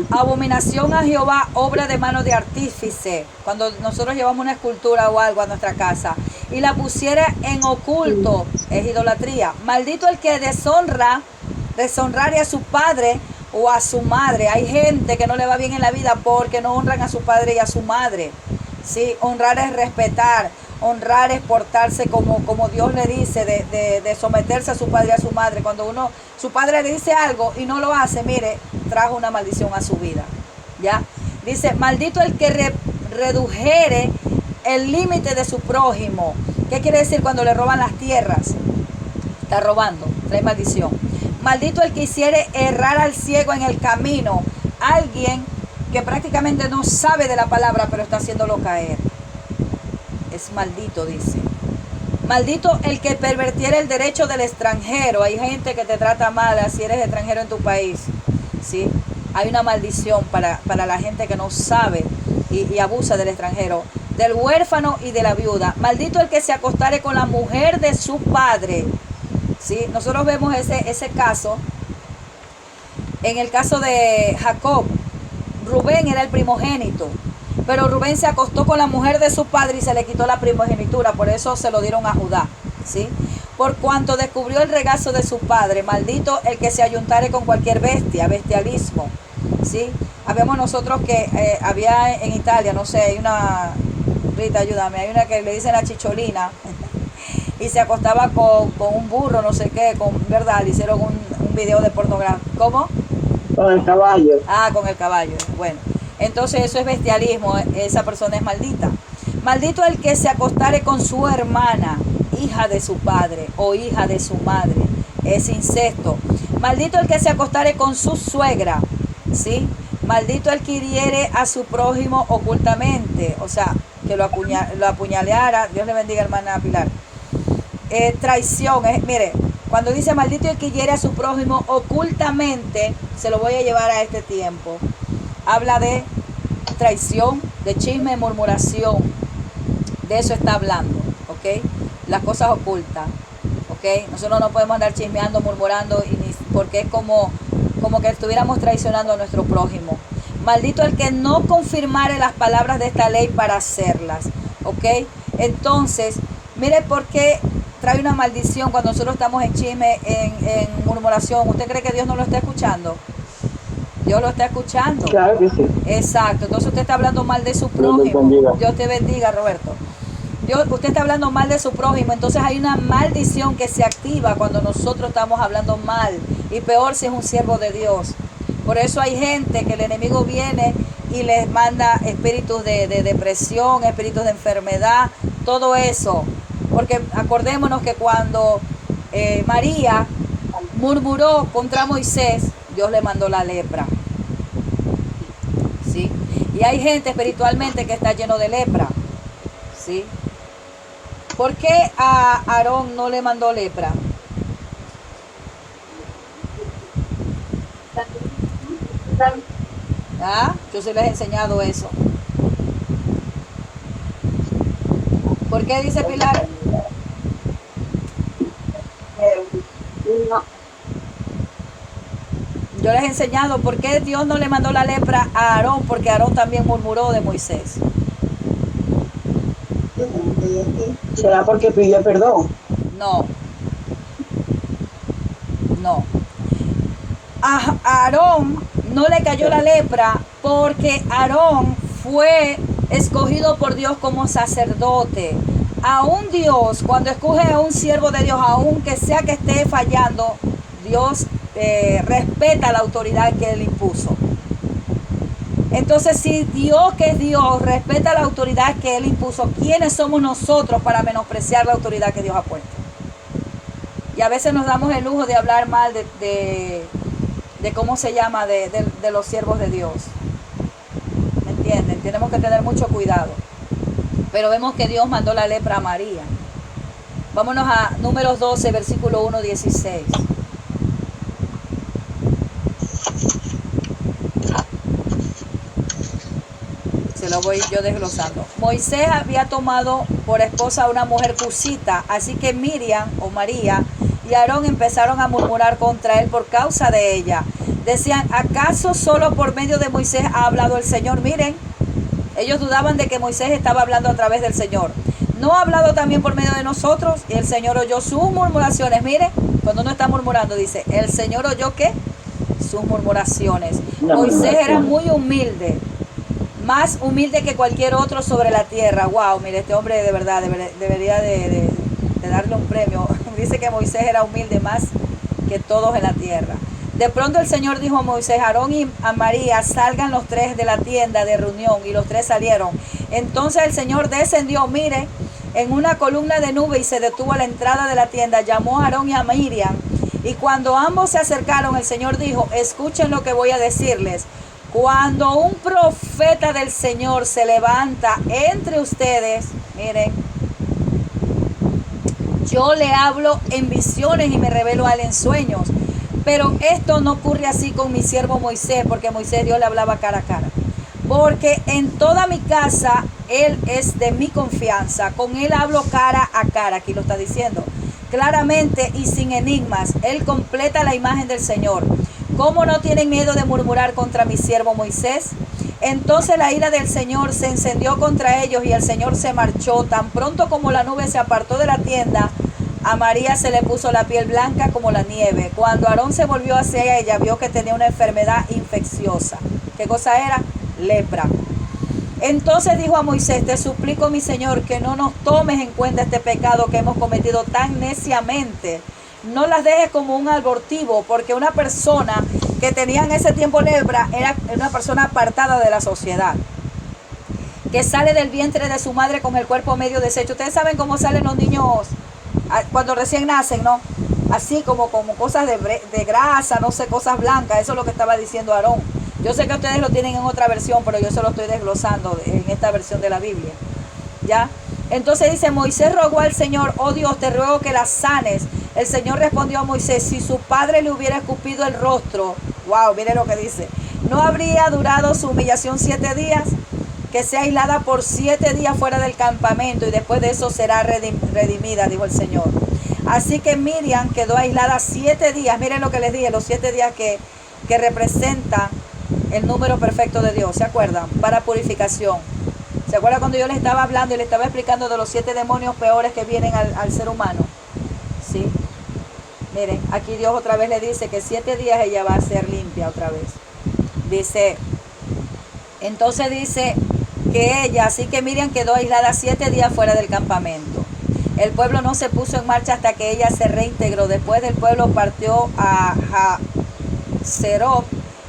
abominación a Jehová, obra de mano de artífice. Cuando nosotros llevamos una escultura o algo a nuestra casa y la pusiera en oculto, es idolatría. Maldito el que deshonrare a su padre o a su madre. Hay gente que no le va bien en la vida porque no honran a su padre y a su madre. Sí, honrar es respetar, honrar es portarse como Dios le dice, de someterse a su padre y a su madre. Cuando su padre le dice algo y no lo hace, mire, trajo una maldición a su vida. ¿Ya? Dice, maldito el que redujere el límite de su prójimo. ¿Qué quiere decir cuando le roban las tierras? Está robando, trae maldición. Maldito el que hiciere errar al ciego en el camino. Alguien que prácticamente no sabe de la palabra, pero está haciéndolo caer. Es maldito, dice. Maldito el que pervertiera el derecho del extranjero. Hay gente que te trata mal si eres extranjero en tu país, ¿sí? Hay una maldición para la gente que no sabe y abusa del extranjero. Del huérfano y de la viuda. Maldito el que se acostare con la mujer de su padre, ¿sí? Nosotros vemos ese caso en el caso de Jacob. Rubén era el primogénito, pero Rubén se acostó con la mujer de su padre y se le quitó la primogenitura, por eso se lo dieron a Judá, ¿sí? Por cuanto descubrió el regazo de su padre. Maldito el que se ayuntare con cualquier bestia, bestialismo, ¿sí? Habíamos nosotros que había en Italia, no sé, hay una, Rita, ayúdame, hay una que le dicen la chicholina y se acostaba con un burro, no sé qué, ¿verdad? Le hicieron un video de pornografía. ¿Cómo? Con el caballo. Ah, con el caballo. Bueno, entonces eso es bestialismo, esa persona es maldita. Maldito el que se acostare con su hermana, hija de su padre o hija de su madre. Es incesto. Maldito el que se acostare con su suegra, ¿sí? Maldito el que hiriere a su prójimo ocultamente, o sea, que lo apuñaleara. Dios le bendiga, hermana Pilar. Traición, mire, cuando dice maldito el que hiere a su prójimo ocultamente, se lo voy a llevar a este tiempo. Habla de traición, de chisme, murmuración. De eso está hablando, ¿ok? Las cosas ocultas, ¿ok? Nosotros no podemos andar chismeando, murmurando, porque es como que estuviéramos traicionando a nuestro prójimo. Maldito el que no confirmare las palabras de esta ley para hacerlas, ¿ok? Entonces, mire por qué trae una maldición cuando nosotros estamos en chisme, en murmuración. ¿Usted cree que Dios no lo está escuchando? Dios lo está escuchando. Claro que sí. Exacto. Entonces usted está hablando mal de su prójimo. Dios te bendiga, Roberto. Usted está hablando mal de su prójimo. Entonces hay una maldición que se activa cuando nosotros estamos hablando mal. Y peor si es un siervo de Dios. Por eso hay gente que el enemigo viene y les manda espíritus de depresión, espíritus de enfermedad, todo eso. Porque acordémonos que cuando María murmuró contra Moisés, Dios le mandó la lepra. ¿Sí? Y hay gente espiritualmente que está lleno de lepra. ¿Sí? ¿Por qué a Aarón no le mandó lepra? ¿Ah? Yo se les he enseñado eso. ¿Por qué dice Pilar? No. Yo les he enseñado por qué Dios no le mandó la lepra a Aarón, porque Aarón también murmuró de Moisés. ¿Será porque pidió perdón? No. No. A Aarón no le cayó la lepra porque Aarón fue escogido por Dios como sacerdote. Aún Dios, cuando escoge a un siervo de Dios, aunque sea que esté fallando, Dios respeta la autoridad que Él impuso. Entonces, si Dios, que es Dios, respeta la autoridad que Él impuso, ¿quiénes somos nosotros para menospreciar la autoridad que Dios ha puesto? Y a veces nos damos el lujo de hablar mal de cómo se llama, de los siervos de Dios. ¿Me entienden? Tenemos que tener mucho cuidado. Pero vemos que Dios mandó la lepra a María. Vámonos a Números 12, versículo 1, 16. Se lo voy yo desglosando. Moisés había tomado por esposa a una mujer cusita, así que Miriam o María y Aarón empezaron a murmurar contra él por causa de ella. Decían, ¿acaso solo por medio de Moisés ha hablado el Señor? Miren, ellos dudaban de que Moisés estaba hablando a través del Señor. ¿No ha hablado también por medio de nosotros? Y el Señor oyó sus murmuraciones. Miren, cuando uno está murmurando, dice, ¿el Señor oyó qué? Sus murmuraciones. Moisés era muy humilde, más humilde que cualquier otro sobre la tierra. Wow, mire, este hombre de verdad debería de darle un premio. Dice que Moisés era humilde más que todos en la tierra. De pronto el Señor dijo a Moisés, Aarón y a María, salgan los tres de la tienda de reunión. Y los tres salieron. Entonces el Señor descendió, mire, en una columna de nube y se detuvo a la entrada de la tienda. Llamó a Aarón y a Miriam. Y cuando ambos se acercaron, el Señor dijo, escuchen lo que voy a decirles. Cuando un profeta del Señor se levanta entre ustedes, miren, yo le hablo en visiones y me revelo a él en sueños. Pero esto no ocurre así con mi siervo Moisés, porque Moisés Dios le hablaba cara a cara. Porque en toda mi casa él es de mi confianza. Con él hablo cara a cara, aquí lo está diciendo. Claramente y sin enigmas, él completa la imagen del Señor. ¿Cómo no tienen miedo de murmurar contra mi siervo Moisés? Entonces la ira del Señor se encendió contra ellos y el Señor se marchó. Tan pronto como la nube se apartó de la tienda, a María se le puso la piel blanca como la nieve. Cuando Aarón se volvió hacia ella, vio que tenía una enfermedad infecciosa. ¿Qué cosa era? Lepra. Entonces dijo a Moisés, te suplico, mi Señor, que no nos tomes en cuenta este pecado que hemos cometido tan neciamente. No las dejes como un abortivo, porque una persona que tenía en ese tiempo lepra era una persona apartada de la sociedad. que sale del vientre de su madre con el cuerpo medio deshecho. Ustedes saben cómo salen los niños cuando recién nacen, ¿no? Así como cosas de grasa, no sé, cosas blancas. Eso es lo que estaba diciendo Aarón. Yo sé que ustedes lo tienen en otra versión, pero yo se lo estoy desglosando en esta versión de la Biblia. ¿Ya? Entonces dice, Moisés rogó al Señor, oh Dios, te ruego que la sanes. El Señor respondió a Moisés, si su padre le hubiera escupido el rostro, wow, mire lo que dice, ¿no habría durado su humillación 7 días? Que sea aislada por 7 días fuera del campamento y después de eso será redimida, dijo el Señor. Así que Miriam quedó aislada 7 días. Miren lo que les dije, los 7 días que representan el número perfecto de Dios, ¿se acuerdan? Para purificación. ¿Se acuerdan cuando yo les estaba hablando y les estaba explicando de los 7 demonios peores que vienen al ser humano? ¿Sí? Miren, aquí Dios otra vez le dice que 7 días ella va a ser limpia otra vez. Dice, entonces dice que ella, así que Miriam quedó aislada 7 días fuera del campamento. El pueblo no se puso en marcha hasta que ella se reintegró. Después del pueblo partió a Hazeroth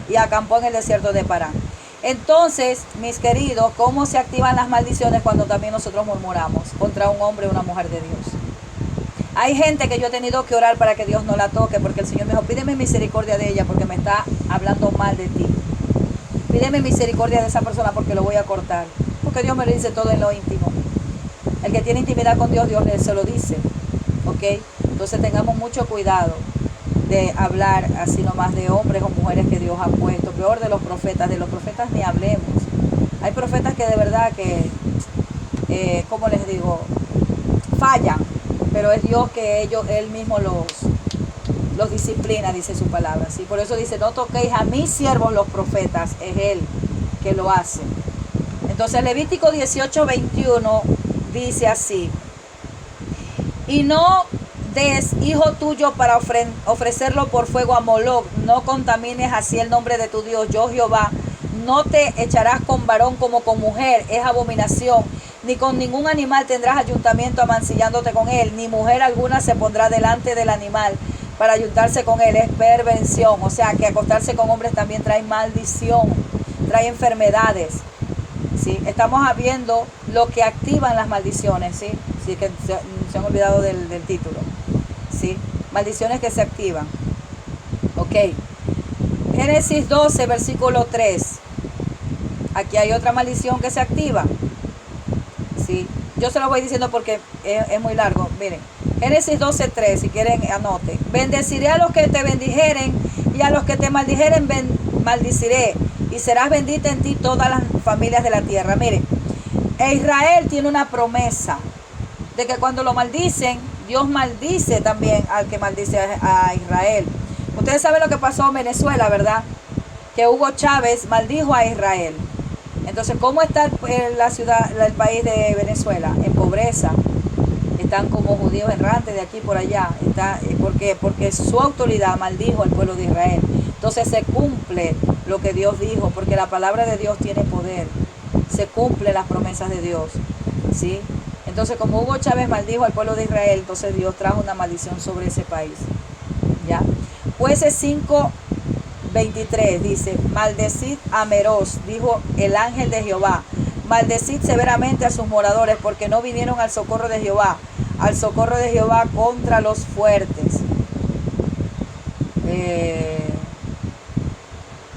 y acampó en el desierto de Parán. Entonces, mis queridos, ¿cómo se activan las maldiciones cuando también nosotros murmuramos contra un hombre o una mujer de Dios? Hay gente que yo he tenido que orar para que Dios no la toque, porque el Señor me dijo, pídeme misericordia de ella porque me está hablando mal de ti. Pídeme misericordia de esa persona porque lo voy a cortar. Porque Dios me lo dice todo en lo íntimo. El que tiene intimidad con Dios, Dios se lo dice. ¿Ok? Entonces tengamos mucho cuidado de hablar así nomás de hombres o mujeres que Dios ha puesto. Peor de los profetas ni hablemos. Hay profetas que de verdad que, ¿cómo les digo? Fallan. Pero es Dios que Él mismo los disciplina, dice su palabra. ¿Sí? Por eso dice, no toquéis a mis siervos los profetas, es Él que lo hace. Entonces Levítico 18:21 dice así, y no des hijo tuyo para ofrecerlo por fuego a Moloc, no contamines así el nombre de tu Dios, yo Jehová. No te echarás con varón como con mujer, es abominación. Ni con ningún animal tendrás ayuntamiento amancillándote con él, ni mujer alguna se pondrá delante del animal para ayuntarse con él, es perversión. O sea que acostarse con hombres también trae maldición, trae enfermedades. ¿Sí? Estamos viendo lo que activan las maldiciones, ¿sí? Sí, que se han olvidado del título. ¿Sí? Maldiciones que se activan. Ok. Génesis 12, versículo 3. Aquí hay otra maldición que se activa. ¿Sí? Yo se lo voy diciendo porque es muy largo. Miren, Génesis 12:3, si quieren anoten. Bendeciré a los que te bendijeren y a los que te maldijeren maldiciré. Y serás bendita en ti todas las familias de la tierra. Miren, Israel tiene una promesa de que cuando lo maldicen, Dios maldice también al que maldice a Israel. Ustedes saben lo que pasó en Venezuela, ¿verdad? Que Hugo Chávez maldijo a Israel. Entonces, ¿cómo está la ciudad, el país de Venezuela? En pobreza. Están como judíos errantes de aquí por allá. Porque su autoridad maldijo al pueblo de Israel. Entonces se cumple lo que Dios dijo, porque la palabra de Dios tiene poder. Se cumplen las promesas de Dios. ¿Sí? Entonces, como Hugo Chávez maldijo al pueblo de Israel, entonces Dios trajo una maldición sobre ese país. ¿Ya? Jueces 5:23 dice, maldecid a Meroz, dijo el ángel de Jehová, maldecid severamente a sus moradores, porque no vinieron al socorro de Jehová contra los fuertes.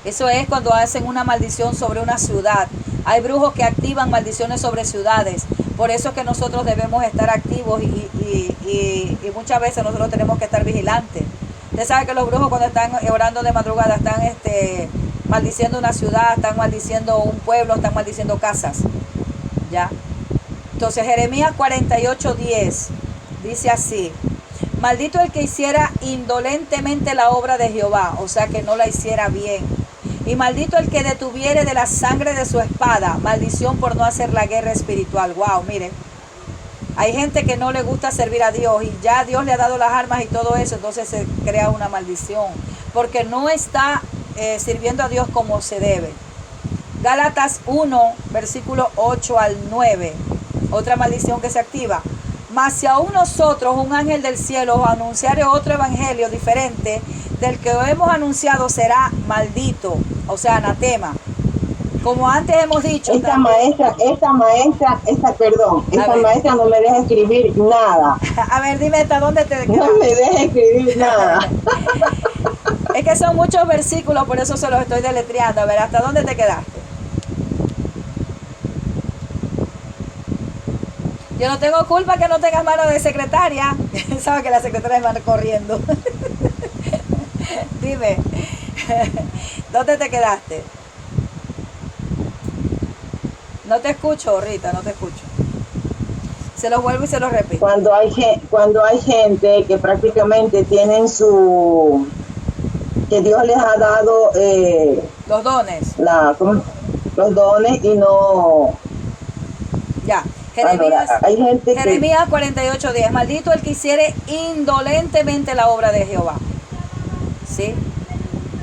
Eso es cuando hacen una maldición sobre una ciudad. Hay brujos que activan maldiciones sobre ciudades. Por eso es que nosotros debemos estar activos y muchas veces nosotros tenemos que estar vigilantes. Usted sabe que los brujos cuando están orando de madrugada están maldiciendo una ciudad, están maldiciendo un pueblo, están maldiciendo casas. ¿Ya? Entonces Jeremías 48:10 dice así, maldito el que hiciera indolentemente la obra de Jehová, o sea que no la hiciera bien. Y maldito el que detuviere de la sangre de su espada, maldición por no hacer la guerra espiritual. Wow, miren. Hay gente que no le gusta servir a Dios y ya Dios le ha dado las armas y todo eso, entonces se crea una maldición. Porque no está sirviendo a Dios como se debe. Gálatas 1, versículo 8 al 9. Otra maldición que se activa. Mas si aún nosotros, un ángel del cielo, os anunciare otro evangelio diferente del que hemos anunciado, será maldito, o sea, anatema. Como antes hemos dicho. Esta maestra no me deja escribir nada. A ver, dime hasta dónde te quedaste. No me deja escribir nada. Es que son muchos versículos, por eso se los estoy deletreando. A ver, ¿hasta dónde te quedaste? Yo no tengo culpa que no tengas mano de secretaria. Sabes que las secretarias van corriendo. Dime, ¿dónde te quedaste? No te escucho, Rita, no te escucho. Se los vuelvo y se los repito. Cuando hay gente que prácticamente tienen que Dios les ha dado los dones. Los dones y no. Ya. Jeremías 48:10. Maldito el que hiciere indolentemente la obra de Jehová. ¿Sí?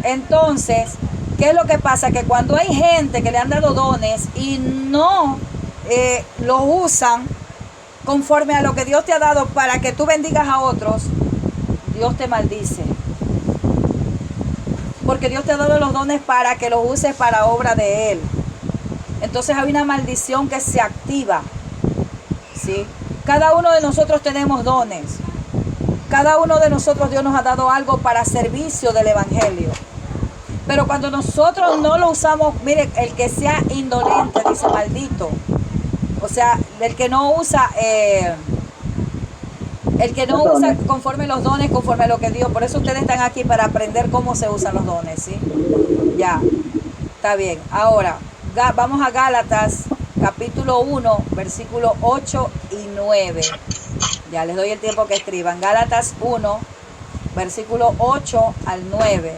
Entonces, ¿qué es lo que pasa? Que cuando hay gente que le han dado dones y no los usan conforme a lo que Dios te ha dado para que tú bendigas a otros, Dios te maldice. Porque Dios te ha dado los dones para que los uses para obra de Él. Entonces hay una maldición que se activa. ¿Sí? Cada uno de nosotros tenemos dones. Cada uno de nosotros Dios nos ha dado algo para servicio del Evangelio. Pero cuando nosotros no lo usamos, mire, el que sea indolente, dice maldito. O sea, el que no usa conforme los dones, conforme a lo que Dios. Por eso ustedes están aquí para aprender cómo se usan los dones, ¿sí? Ya, está bien. Ahora, vamos a Gálatas, capítulo 1, versículos 8 y 9. Ya les doy el tiempo que escriban. Gálatas 1, versículo 8 al 9.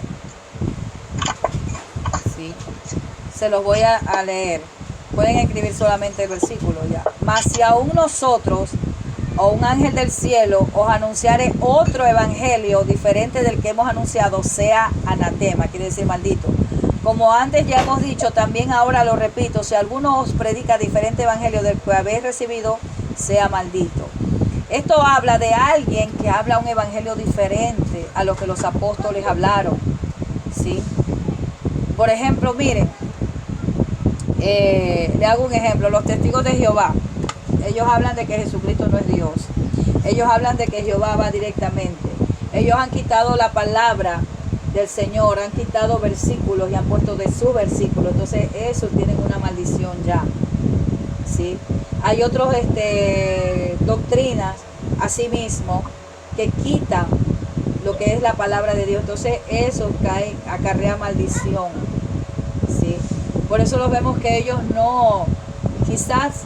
¿Sí? Se los voy a leer. Pueden escribir solamente el versículo ya. Mas si aún nosotros o un ángel del cielo os anunciare otro evangelio diferente del que hemos anunciado, sea anatema, quiere decir maldito. Como antes ya hemos dicho, también ahora lo repito, si alguno os predica diferente evangelio del que habéis recibido, sea maldito. Esto habla de alguien que habla un evangelio diferente a lo que los apóstoles hablaron, ¿sí? Por ejemplo, miren, le hago un ejemplo. Los testigos de Jehová, ellos hablan de que Jesucristo no es Dios. Ellos hablan de que Jehová va directamente. Ellos han quitado la palabra del Señor, han quitado versículos y han puesto de su versículo. Entonces, eso tienen una maldición ya, ¿sí? Hay otros doctrinas, asimismo, que quitan lo que es la palabra de Dios. Entonces, eso acarrea maldición, ¿sí? Por eso los vemos que ellos no, quizás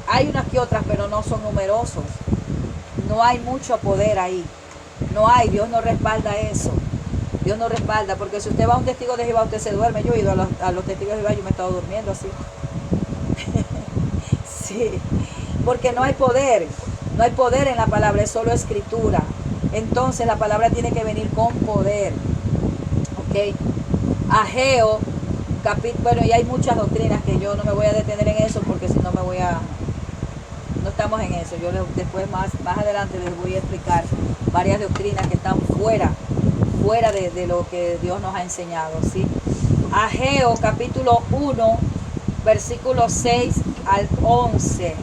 hay unas que otras, pero no son numerosos. No hay mucho poder ahí. No hay, Dios no respalda eso. Dios no respalda, porque si usted va a un testigo de Jehová, usted se duerme. Yo he ido a los testigos de Jehová, yo me he estado durmiendo así. Sí, porque no hay poder en la palabra, es solo escritura. Entonces la palabra tiene que venir con poder. Ok, Ageo, bueno, y hay muchas doctrinas que yo no me voy a detener en eso, porque si no no estamos en eso. Yo después más adelante les voy a explicar varias doctrinas que están fuera de lo que Dios nos ha enseñado, ¿sí? Ageo capítulo 1, versículo 6 al 11.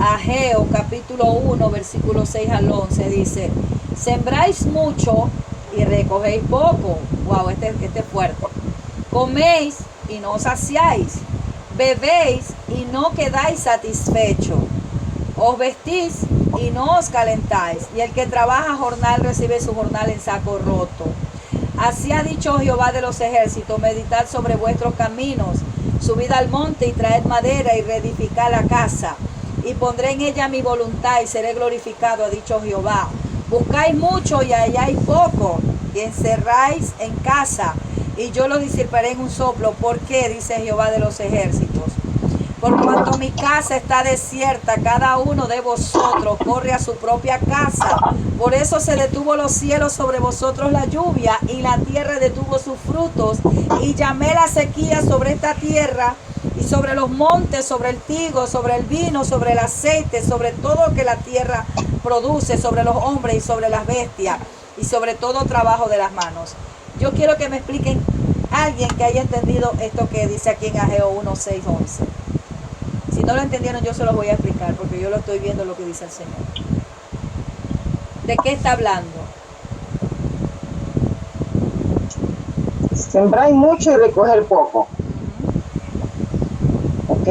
Ageo capítulo 1, versículo 6 al 11 dice: sembráis mucho y recogéis poco. Wow, este es fuerte. Coméis y no os saciáis, bebéis y no quedáis satisfechos, os vestís y no os calentáis, y el que trabaja jornal recibe su jornal en saco roto. Así ha dicho Jehová de los ejércitos: meditad sobre vuestros caminos, subid al monte y traed madera y reedificad la casa, y pondré en ella mi voluntad y seré glorificado, ha dicho Jehová. Buscáis mucho y halláis poco, y encerráis en casa, y yo lo disiparé en un soplo. ¿Por qué? Dice Jehová de los ejércitos. Por cuanto mi casa está desierta, cada uno de vosotros corre a su propia casa. Por eso se detuvo los cielos sobre vosotros la lluvia, y la tierra detuvo sus frutos, y llamé la sequía sobre esta tierra, y sobre los montes, sobre el trigo, sobre el vino, sobre el aceite, sobre todo lo que la tierra produce, sobre los hombres y sobre las bestias, y sobre todo trabajo de las manos. Yo quiero que me expliquen alguien que haya entendido esto que dice aquí en Ageo 1, 6, 11. Si no lo entendieron, yo se los voy a explicar, porque yo lo estoy viendo lo que dice el Señor. ¿De qué está hablando? Sembrar mucho y recoger poco. ¿Ok?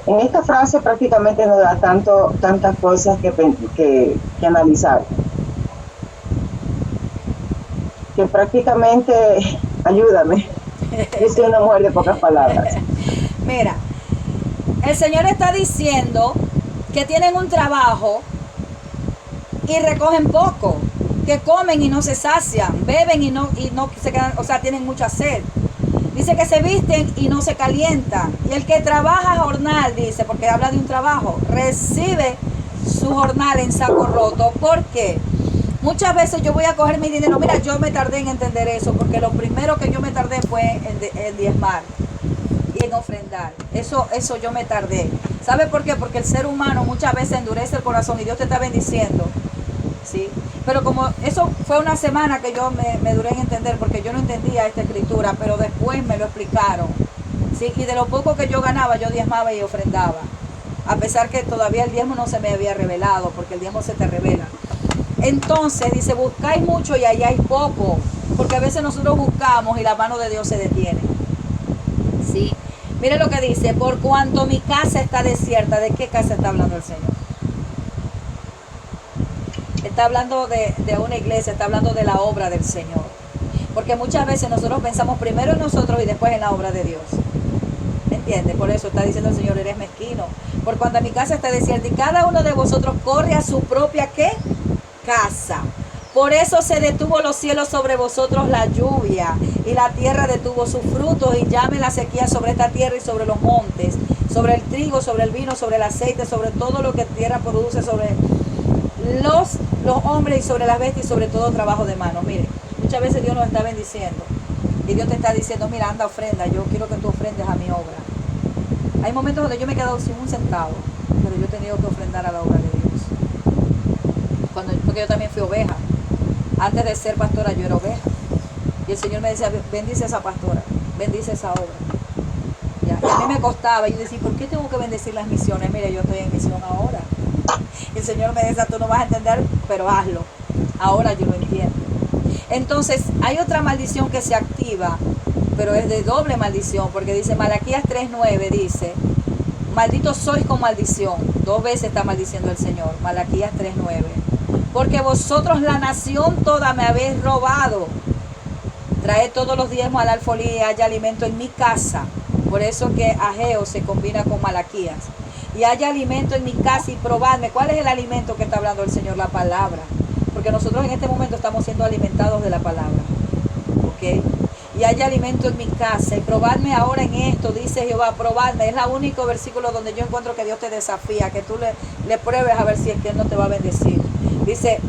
En esta frase prácticamente nos da tantas cosas que analizar. Que prácticamente, ayúdame, yo soy una mujer de pocas palabras. Mira, el Señor está diciendo que tienen un trabajo y recogen poco, que comen y no se sacian, beben y no se quedan, o sea, tienen mucha sed. Dice que se visten y no se calientan. Y el que trabaja jornal, dice, porque habla de un trabajo, recibe su jornal en saco roto. ¿Por qué? Muchas veces yo voy a coger mi dinero. Mira, yo me tardé en entender eso, porque lo primero que yo me tardé fue en diezmar y en ofrendar. Eso yo me tardé. ¿Sabe por qué? Porque el ser humano muchas veces endurece el corazón y Dios te está bendiciendo, ¿sí? Pero como eso fue una semana que yo me duré en entender, porque yo no entendía esta escritura, pero después me lo explicaron, ¿sí? Y de lo poco que yo ganaba, yo diezmaba y ofrendaba, a pesar que todavía el diezmo no se me había revelado, porque el diezmo se te revela. Entonces dice, buscáis mucho y halláis poco, porque a veces nosotros buscamos y la mano de Dios se detiene, ¿sí? Mire lo que dice, por cuanto mi casa está desierta. ¿De qué casa está hablando el Señor? Está hablando de una iglesia, está hablando de la obra del Señor. Porque muchas veces nosotros pensamos primero en nosotros y después en la obra de Dios. ¿Me entiendes? Por eso está diciendo el Señor, eres mezquino. Por cuanto mi casa está desierta y cada uno de vosotros corre a su propia, ¿qué? Casa. Por eso se detuvo los cielos sobre vosotros la lluvia, y la tierra detuvo sus frutos, y llame la sequía sobre esta tierra y sobre los montes, sobre el trigo, sobre el vino, sobre el aceite, sobre todo lo que tierra produce, sobre los hombres y sobre las bestias y sobre todo trabajo de manos. Mire, muchas veces Dios nos está bendiciendo y Dios te está diciendo, mira, anda, ofrenda, yo quiero que tú ofrendes a mi obra. Hay momentos donde yo me he quedado sin un centavo, pero yo he tenido que ofrendar a la obra de Dios. Porque yo también fui oveja. Antes de ser pastora yo era oveja. Y el Señor me decía, bendice a esa pastora, bendice esa obra. ¿Ya? Y a mí me costaba, y yo decía, ¿por qué tengo que bendecir las misiones? Mire, yo estoy en misión ahora. Y el Señor me decía, tú no vas a entender, pero hazlo. Ahora yo lo entiendo. Entonces, hay otra maldición que se activa, pero es de doble maldición, porque dice, Malaquías 3:9 dice, malditos sois con maldición. 2 veces está maldiciendo el Señor, Malaquías 3:9. Porque vosotros la nación toda me habéis robado. Traed todos los diezmos al alfolí y haya alimento en mi casa. Por eso que Ageo se combina con Malaquías. Y haya alimento en mi casa y probadme. ¿Cuál es el alimento que está hablando el Señor? La palabra. Porque nosotros en este momento estamos siendo alimentados de la palabra. ¿Ok? Y haya alimento en mi casa y probadme ahora en esto, dice Jehová, probadme. Es el único versículo donde yo encuentro que Dios te desafía, que tú le pruebes a ver si es que Él no te va a bendecir. Dice,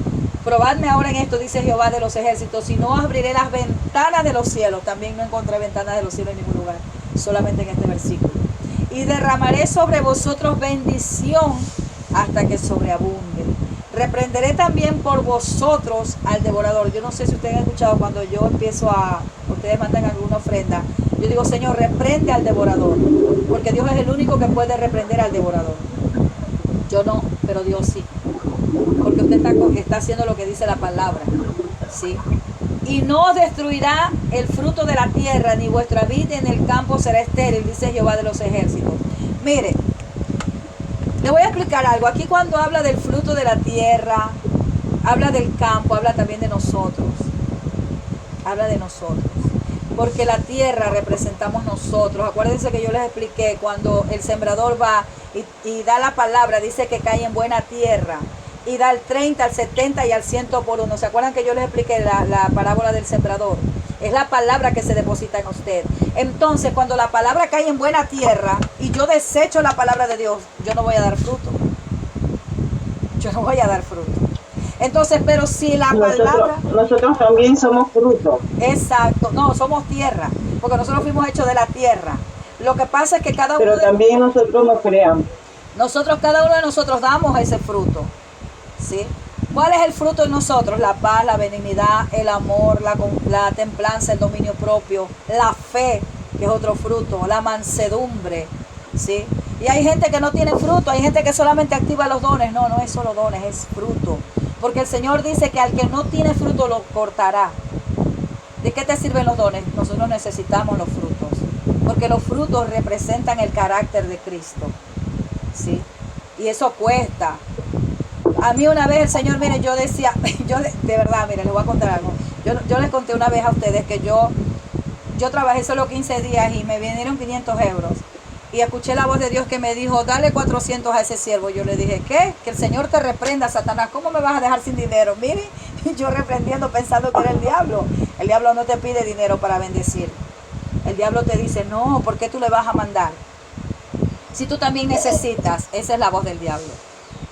probadme ahora en esto, dice Jehová de los ejércitos, si no abriré las ventanas de los cielos. También no encontré ventanas de los cielos en ningún lugar, solamente en este versículo. Y derramaré sobre vosotros bendición hasta que sobreabunde. Reprenderé también por vosotros al devorador. Yo no sé si ustedes han escuchado cuando yo empiezo ustedes mandan alguna ofrenda, yo digo, Señor, reprende al devorador, porque Dios es el único que puede reprender al devorador. Yo no, pero Dios sí, porque usted está haciendo lo que dice la palabra, ¿sí? Y no os destruirá el fruto de la tierra, ni vuestra vid en el campo será estéril, dice Jehová de los ejércitos. Mire, le voy a explicar algo. Aquí cuando habla del fruto de la tierra, habla del campo, habla también de nosotros. Habla de nosotros. Porque la tierra representamos nosotros. Acuérdense que yo les expliqué, cuando el sembrador va y da la palabra, dice que cae en buena tierra. Y da al 30, al 70 y al 100 por uno. ¿Se acuerdan que yo les expliqué la parábola del sembrador? Es la palabra que se deposita en usted. Entonces, cuando la palabra cae en buena tierra y yo desecho la palabra de Dios, yo no voy a dar fruto. Yo no voy a dar fruto. Entonces, pero si la palabra... Nosotros también somos fruto. Exacto. No, somos tierra. Porque nosotros fuimos hechos de la tierra. Lo que pasa es que cada uno... Pero también nosotros nos creamos. Cada uno de nosotros damos ese fruto. ¿Sí? ¿Cuál es el fruto en nosotros? La paz, la benignidad, el amor, la templanza, el dominio propio, la fe, que es otro fruto, la mansedumbre, ¿sí? Y hay gente que no tiene fruto, hay gente que solamente activa los dones. No, no es solo dones, es fruto. Porque el Señor dice que al que no tiene fruto lo cortará. ¿De qué te sirven los dones? Nosotros necesitamos los frutos, porque los frutos representan el carácter de Cristo, ¿sí? Y eso cuesta. A mí una vez el Señor, miren, yo decía, de verdad, miren, les voy a contar algo. Yo les conté una vez a ustedes que yo trabajé solo 15 días y me vinieron 500 euros. Y escuché la voz de Dios que me dijo, dale 400 a ese siervo. Yo le dije, ¿qué? Que el Señor te reprenda, Satanás. ¿Cómo me vas a dejar sin dinero? Miren, yo reprendiendo pensando que era el diablo. El diablo no te pide dinero para bendecir. El diablo te dice, no, ¿por qué tú le vas a mandar? Si tú también necesitas, esa es la voz del diablo.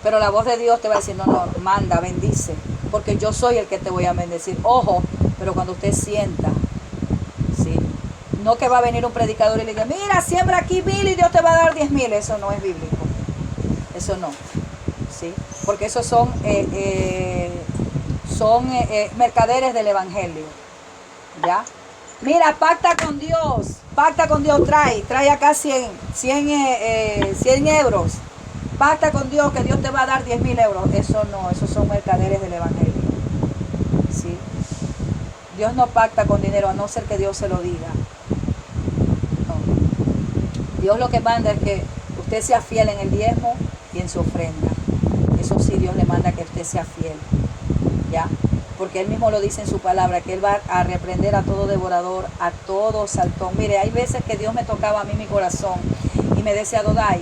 Pero la voz de Dios te va a decir, no, manda, bendice, porque yo soy el que te voy a bendecir. Ojo, pero cuando usted sienta, ¿sí? No que va a venir un predicador y le diga, mira, siembra aquí 1000 y Dios te va a dar 10,000. Eso no es bíblico. Eso no, ¿sí? Porque esos son mercaderes del evangelio, ¿ya? Mira, pacta con Dios, trae acá 100 euros. Pacta con Dios que Dios te va a dar 10,000 euros. Eso no, esos son mercaderes del evangelio, ¿sí? Dios no pacta con dinero a no ser que Dios se lo diga. No. Dios lo que manda es que usted sea fiel en el diezmo y en su ofrenda. Eso sí, Dios le manda que usted sea fiel, ¿ya? Porque Él mismo lo dice en su palabra, que Él va a reprender a todo devorador, a todo saltón. Mire, hay veces que Dios me tocaba a mí mi corazón y me decía, Dodai,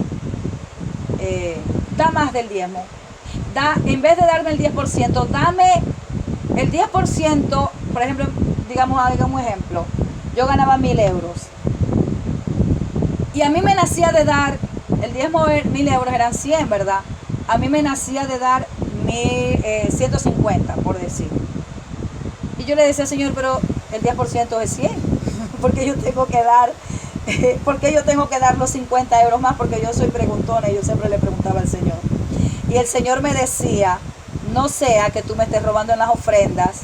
da más del diezmo. En vez de darme el 10%, dame el 10%, por ejemplo, digamos, haga un ejemplo. Yo ganaba 1,000 euros. Y a mí me nacía de dar, el diezmo de 1,000 euros eran 100, ¿verdad? A mí me nacía de dar 150, por decir. Y yo le decía, Señor, pero el 10% es 100. Porque yo tengo que dar... porque yo tengo que dar los 50 euros más, porque yo soy preguntona y yo siempre le preguntaba al Señor. Y el Señor me decía, no sea que tú me estés robando en las ofrendas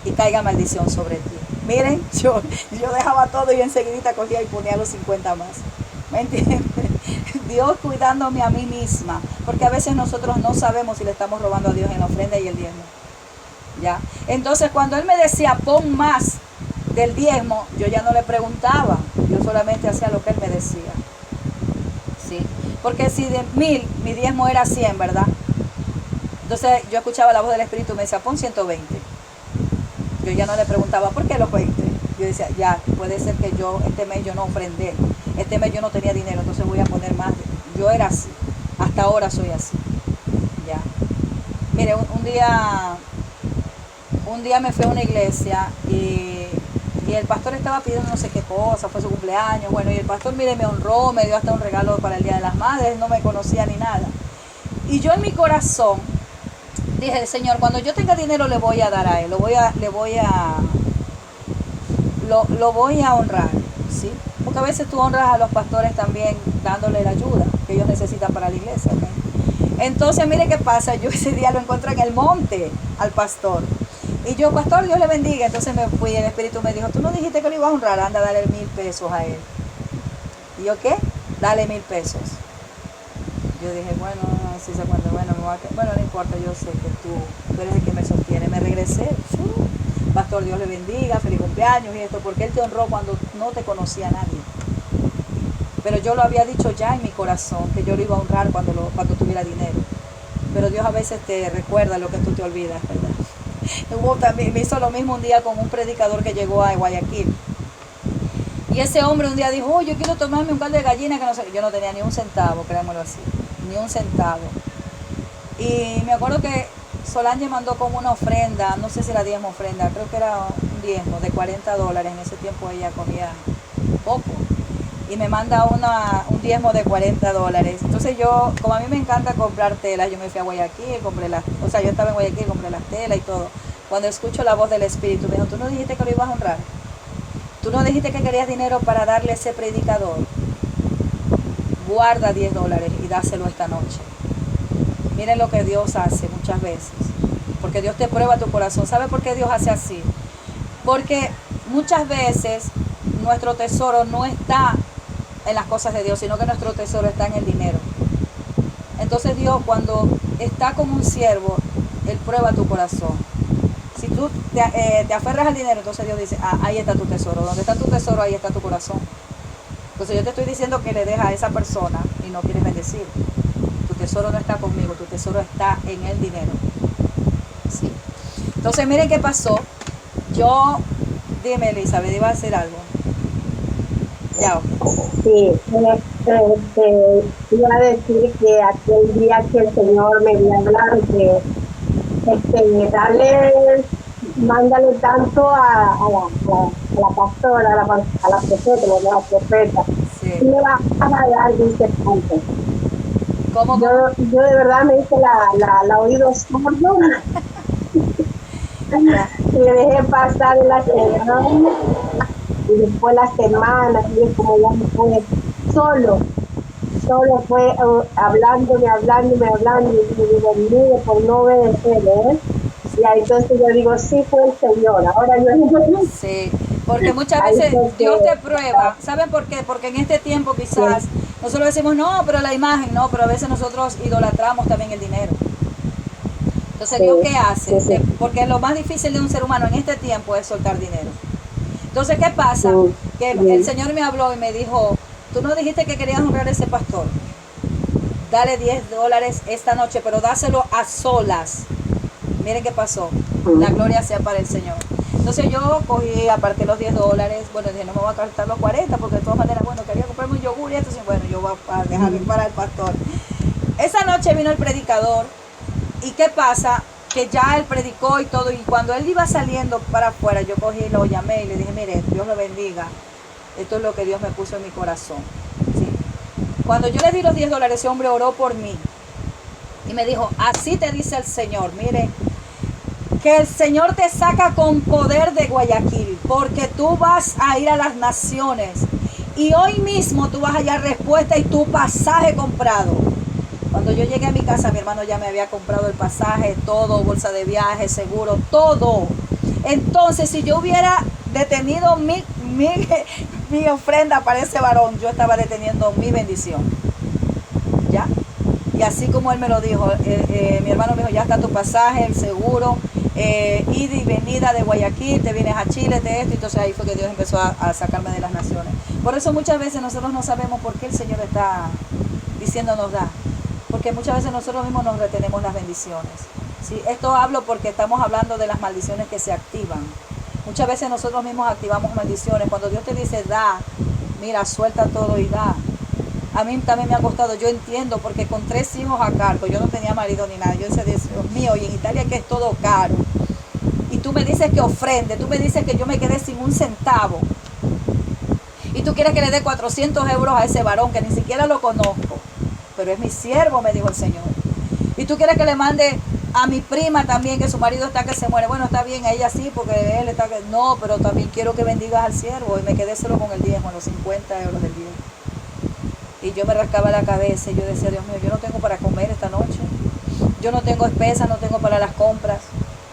y caiga maldición sobre ti. Miren, yo dejaba todo y enseguida cogía y ponía los 50 más. ¿Me entiendes? Dios cuidándome a mí misma, porque a veces nosotros no sabemos si le estamos robando a Dios en la ofrenda y el diezmo, ¿ya? Entonces cuando Él me decía, pon más del diezmo, yo ya no le preguntaba, yo solamente hacía lo que Él me decía, ¿sí? Porque si de 1,000 mi diezmo era 100, ¿verdad? Entonces yo escuchaba la voz del Espíritu y me decía, pon 120. Yo ya no le preguntaba, ¿por qué los 20? Yo decía, ya, puede ser que este mes yo no ofrendé, este mes yo no tenía dinero, entonces voy a poner más. Yo era así, hasta ahora soy así, ya. Mire, un día me fui a una iglesia y el pastor estaba pidiendo no sé qué cosa, fue su cumpleaños, bueno, y el pastor, mire, me honró, me dio hasta un regalo para el Día de las Madres, no me conocía ni nada. Y yo en mi corazón dije, Señor, cuando yo tenga dinero le voy a dar a Él, lo voy a honrar, ¿sí? Porque a veces tú honras a los pastores también dándole la ayuda que ellos necesitan para la iglesia, ¿okay? Entonces, mire qué pasa, yo ese día lo encontré en el monte al pastor. Y yo, pastor, Dios le bendiga. Entonces me fui y el Espíritu me dijo, tú no dijiste que lo ibas a honrar, anda a darle 1,000 pesos a él. ¿Y yo qué? Dale 1,000 pesos. Yo dije, bueno, si se cuenta, bueno, no importa, yo sé que tú eres el que me sostiene. Me regresé, pastor, Dios le bendiga, feliz cumpleaños y esto, porque Él te honró cuando no te conocía a nadie. Pero yo lo había dicho ya en mi corazón, que yo lo iba a honrar cuando tuviera dinero. Pero Dios a veces te recuerda lo que tú te olvidas, ¿verdad? Me hizo lo mismo un día con un predicador que llegó a Guayaquil. Y ese hombre un día dijo, oh, yo quiero tomarme un caldo de gallina, que no sé. Yo no tenía ni un centavo, créanmelo así, ni un centavo. Y me acuerdo que Solange mandó como una ofrenda, no sé si era diezmo ofrenda, creo que era un diezmo de $40. En ese tiempo ella comía poco. Y me manda un diezmo de $40. Entonces yo, como a mí me encanta comprar telas, yo me fui a Guayaquil, yo estaba en Guayaquil, compré las telas y todo. Cuando escucho la voz del Espíritu, me dijo, ¿tú no dijiste que lo ibas a honrar? ¿Tú no dijiste que querías dinero para darle a ese predicador? Guarda $10 y dáselo esta noche. Miren lo que Dios hace muchas veces, porque Dios te prueba tu corazón. ¿Sabe por qué Dios hace así? Porque muchas veces nuestro tesoro no está en las cosas de Dios, sino que nuestro tesoro está en el dinero. Entonces Dios, cuando está con un siervo, Él prueba tu corazón. Si tú te aferras al dinero, entonces Dios dice, ahí está tu tesoro. Donde está tu tesoro, ahí está tu corazón. Entonces yo te estoy diciendo que le dejas a esa persona y no quieres bendecir. Tu tesoro no está conmigo, tu tesoro está en el dinero. Sí. Entonces miren qué pasó. Dime, Elizabeth, iba a decir algo. Ya. Sí, iba a decir que aquel día que el Señor me dio a hablar, que mándale tanto a la pastora, a la profeta, Sí. y me va a dar, dice tanto. ¿Cómo? Yo de verdad me hice la oído sordo y le dejé pasar la semana y después la semana, y como ya me fue solo fue hablándome, y me digo, mire, por no obedecer, y ahí entonces yo digo, sí fue el Señor, ahora yo digo, sí, porque muchas veces Dios te prueba. ¿Saben por qué? Porque en este tiempo quizás nosotros decimos, no, pero la imagen, no, pero a veces nosotros idolatramos también el dinero. Entonces Dios, ¿qué hace? Sí. Porque lo más difícil de un ser humano en este tiempo es soltar dinero. Entonces, ¿qué pasa? Que el Señor me habló y me dijo, tú no dijiste que querías honrar a ese pastor. Dale $10 esta noche, pero dáselo a solas. Miren qué pasó. La gloria sea para el Señor. Entonces yo cogí, aparté los $10. Bueno, dije, no me voy a gastar los 40 porque de todas maneras, bueno, quería comprarme un yogur y esto. Bueno, yo voy a dejarlo para el pastor. Esa noche vino el predicador. ¿Y qué pasa? Que ya él predicó y todo. Y cuando él iba saliendo para afuera, yo cogí y lo llamé y le dije, mire, Dios lo bendiga. Esto es lo que Dios me puso en mi corazón. ¿Sí? Cuando yo le di los $10, ese hombre oró por mí. Y me dijo, así te dice el Señor, mire, que el Señor te saca con poder de Guayaquil, porque tú vas a ir a las naciones. Y hoy mismo tú vas a hallar respuesta y tu pasaje comprado. Cuando yo llegué a mi casa, mi hermano ya me había comprado el pasaje, todo, bolsa de viaje, seguro, todo. Entonces, si yo hubiera detenido mi ofrenda para ese varón, yo estaba deteniendo mi bendición. ¿Ya? Y así como él me lo dijo, mi hermano me dijo, ya está tu pasaje, el seguro, ida y venida de Guayaquil, te vienes a Chile, de esto. Entonces ahí fue que Dios empezó a sacarme de las naciones. Por eso muchas veces nosotros no sabemos por qué el Señor está diciéndonos da. Porque muchas veces nosotros mismos nos retenemos las bendiciones. ¿Sí? Esto hablo porque estamos hablando de las maldiciones que se activan. Muchas veces nosotros mismos activamos maldiciones. Cuando Dios te dice da, mira, suelta todo y da. A mí también me ha costado, yo entiendo, porque con 3 hijos a cargo, yo no tenía marido ni nada. Yo decía, Dios mío, y en Italia que es todo caro. Y tú me dices que ofrende, tú me dices que yo me quedé sin un centavo. Y tú quieres que le dé 400 euros a ese varón que ni siquiera lo conozco. Pero es mi siervo, me dijo el Señor. Y tú quieres que le mande a mi prima también, que su marido está que se muere. Bueno, está bien, a ella sí, porque él está que... No, pero también quiero que bendigas al siervo. Y me quedé solo con el diezmo, los 50 euros del diezmo. Y yo me rascaba la cabeza y yo decía, Dios mío, yo no tengo para comer esta noche. Yo no tengo espesa, no tengo para las compras.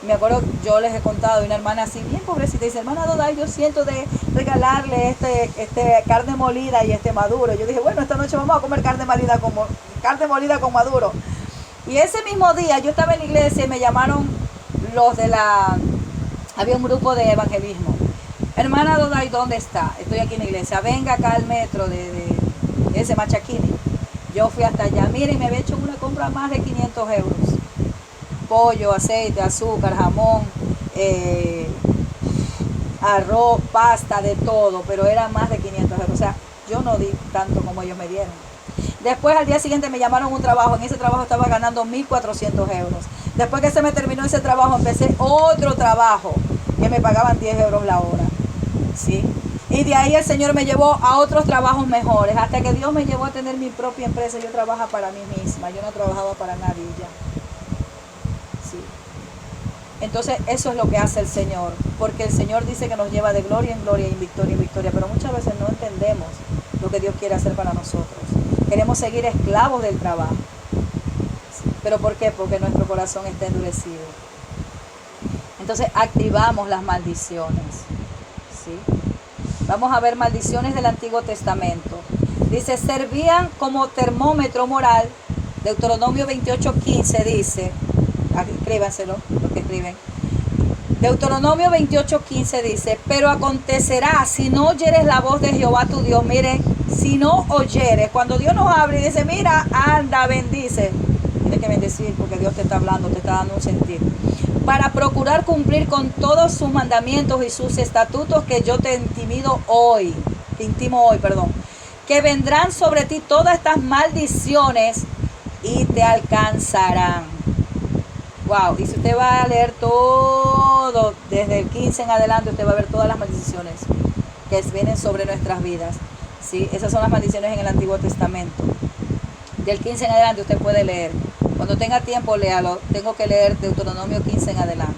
Me acuerdo, yo les he contado, una hermana así, bien pobrecita, dice, hermana Doday, yo siento de regalarle este carne molida y este maduro. Yo dije, bueno, esta noche vamos a comer carne molida con maduro. Y ese mismo día yo estaba en la iglesia y me llamaron había un grupo de evangelismo. Hermana Doday, ¿dónde está? Estoy aquí en la iglesia. Venga acá al metro de ese Machaquini. Yo fui hasta allá. Miren, me había hecho una compra más de 500 euros. Pollo, aceite, azúcar, jamón, arroz, pasta, de todo, pero era más de 500 euros. O sea, yo no di tanto como ellos me dieron. Después al día siguiente me llamaron a un trabajo. En ese trabajo estaba ganando 1.400 euros. Después que se me terminó ese trabajo, empecé otro trabajo que me pagaban 10 euros la hora. ¿Sí? Y de ahí el Señor me llevó a otros trabajos mejores, hasta que Dios me llevó a tener mi propia empresa. Yo trabajaba para mí misma, yo no trabajaba para nadie ya. Sí. Entonces eso es lo que hace el Señor, porque el Señor dice que nos lleva de gloria en gloria y victoria en victoria, pero muchas veces no entendemos lo que Dios quiere hacer para nosotros. Queremos seguir esclavos del trabajo. Sí. ¿Pero por qué? Porque nuestro corazón está endurecido. Entonces activamos las maldiciones, ¿sí? Vamos a ver maldiciones del Antiguo Testamento. Dice, servían como termómetro moral. Deuteronomio 28:15 dice, escríbanselo, lo que escriben. Deuteronomio 28:15 dice, pero acontecerá si no oyeres la voz de Jehová tu Dios. Mire, si no oyeres, cuando Dios nos habla y dice, mira, anda, bendice. Tienes que bendecir porque Dios te está hablando, te está dando un sentido. Para procurar cumplir con todos sus mandamientos y sus estatutos que yo te intimo hoy, que vendrán sobre ti todas estas maldiciones y te alcanzarán. Wow, y si usted va a leer todo, desde el 15 en adelante, usted va a ver todas las maldiciones que vienen sobre nuestras vidas. ¿Sí? Esas son las maldiciones en el Antiguo Testamento. Del 15 en adelante usted puede leer. Cuando tenga tiempo, léalo. Tengo que leer Deuteronomio 15 en adelante.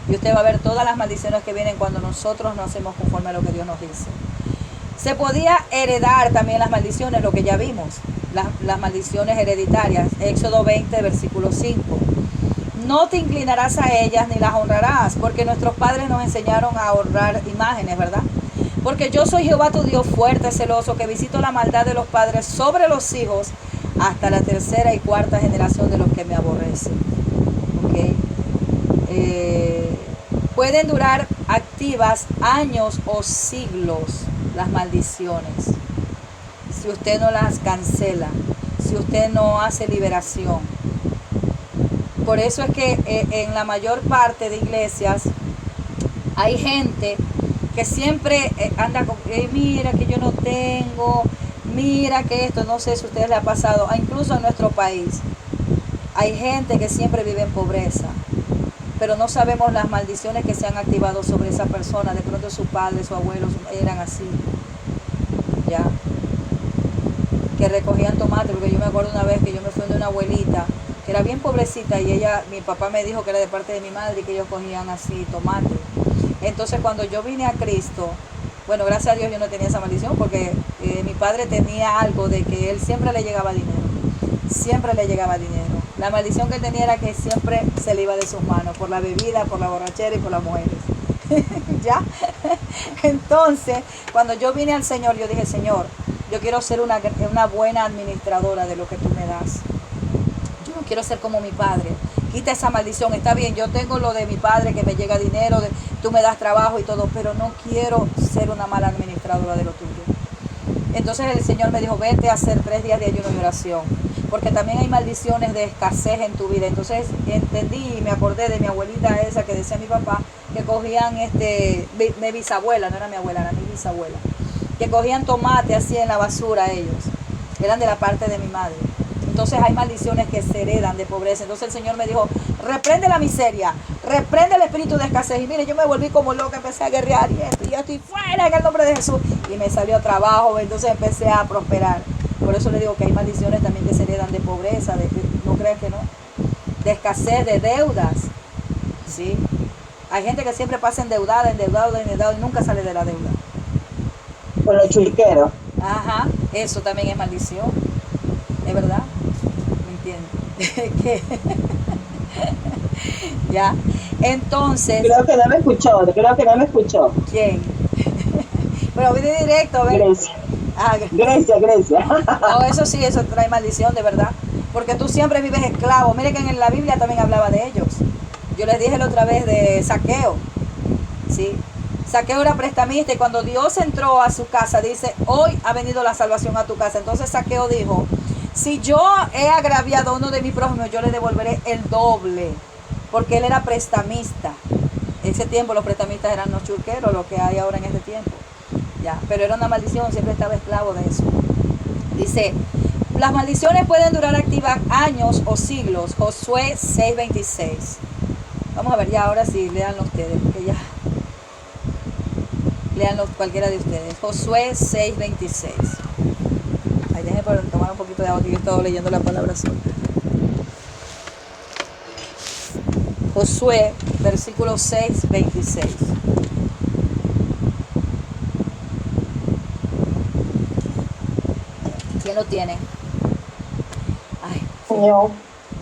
Y usted va a ver todas las maldiciones que vienen cuando nosotros no hacemos conforme a lo que Dios nos dice. Se podía heredar también las maldiciones, lo que ya vimos. Las maldiciones hereditarias. Éxodo 20, versículo 5. No te inclinarás a ellas ni las honrarás, porque nuestros padres nos enseñaron a honrar imágenes, ¿verdad? Porque yo soy Jehová tu Dios fuerte, celoso, que visito la maldad de los padres sobre los hijos hasta la tercera y cuarta generación de los que me aborrecen. ¿Okay? Pueden durar activas años o siglos las maldiciones, si usted no las cancela, si usted no hace liberación. Por eso es que en la mayor parte de iglesias hay gente que siempre anda con, mira que yo no tengo, mira que esto, no sé si a ustedes les ha pasado, incluso en nuestro país. Hay gente que siempre vive en pobreza, pero no sabemos las maldiciones que se han activado sobre esa persona. De pronto sus padres, sus abuelos eran así, ya, que recogían tomate, porque yo me acuerdo una vez que yo me fui de una abuelita que era bien pobrecita y mi papá me dijo que era de parte de mi madre y que ellos cogían así tomate. Entonces cuando yo vine a Cristo, bueno, gracias a Dios yo no tenía esa maldición, porque mi padre tenía algo de que él siempre le llegaba dinero, siempre le llegaba dinero. La maldición que él tenía era que siempre se le iba de sus manos, por la bebida, por la borrachera y por las mujeres. ¿Ya? Entonces, cuando yo vine al Señor, yo dije, Señor, yo quiero ser una buena administradora de lo que tú me das. Yo no quiero ser como mi padre. Quita esa maldición. Está bien, yo tengo lo de mi padre, que me llega dinero, tú me das trabajo y todo, pero no quiero ser una mala administradora de lo tuyo. Entonces el Señor me dijo, vete a hacer 3 días de ayuno y oración, porque también hay maldiciones de escasez en tu vida. Entonces entendí y me acordé de mi abuelita esa que decía mi papá, que cogían mi bisabuela, no era mi abuela, era mi bisabuela, que cogían tomate así en la basura ellos, eran de la parte de mi madre. Entonces hay maldiciones que se heredan de pobreza. Entonces el Señor me dijo, reprende la miseria, reprende el espíritu de escasez. Y mire, yo me volví como loca, empecé a guerrear y esto, y yo estoy fuera en el nombre de Jesús. Y me salió trabajo, entonces empecé a prosperar. Por eso le digo que hay maldiciones también que se heredan de pobreza, no crees que no, de escasez, de deudas, ¿sí? Hay gente que siempre pasa endeudada y nunca sale de la deuda. Con los chulqueros. Ajá, eso también es maldición, es verdad. ¿Me entiendes? Ya, entonces... Creo que no me escuchó. ¿Quién? Pero vine directo, ¿ves? Grecia. Ah, Grecia. No, eso sí, eso trae maldición, de verdad. Porque tú siempre vives esclavo. Mire que en la Biblia también hablaba de ellos. Yo les dije la otra vez de Saqueo. ¿Sí? Saqueo era prestamista y cuando Dios entró a su casa, dice, hoy ha venido la salvación a tu casa. Entonces Saqueo dijo, si yo he agraviado a uno de mis prójimos, yo le devolveré el doble. Porque él era prestamista. En ese tiempo los prestamistas eran los churqueros, lo que hay ahora en este tiempo. Ya, pero era una maldición, siempre estaba esclavo de eso. Dice, las maldiciones pueden durar activas años o siglos. Josué 6:26. Vamos a ver ya, ahora sí, léanlo ustedes, porque ya... Léanlo cualquiera de ustedes. Josué 6:26. Ahí déjenme tomar un poquito de agua, que yo he estado leyendo la palabra sola. Josué, versículo 6:26. ¿Quién lo tiene? Ay, Yo.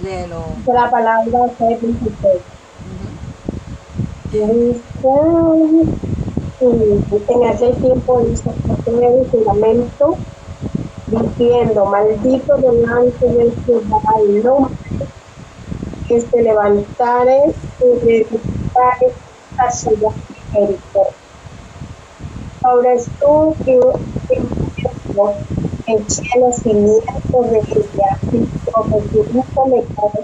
Léelo. De la palabra 6:26. Dice, en aquel tiempo hizo un juramento diciendo, maldito delante del Jehová el hombre que se levantare y reedificare esta ciudad de Jericó. Sobre su infierno eché los cimientos de ella y sobre su hijo le cae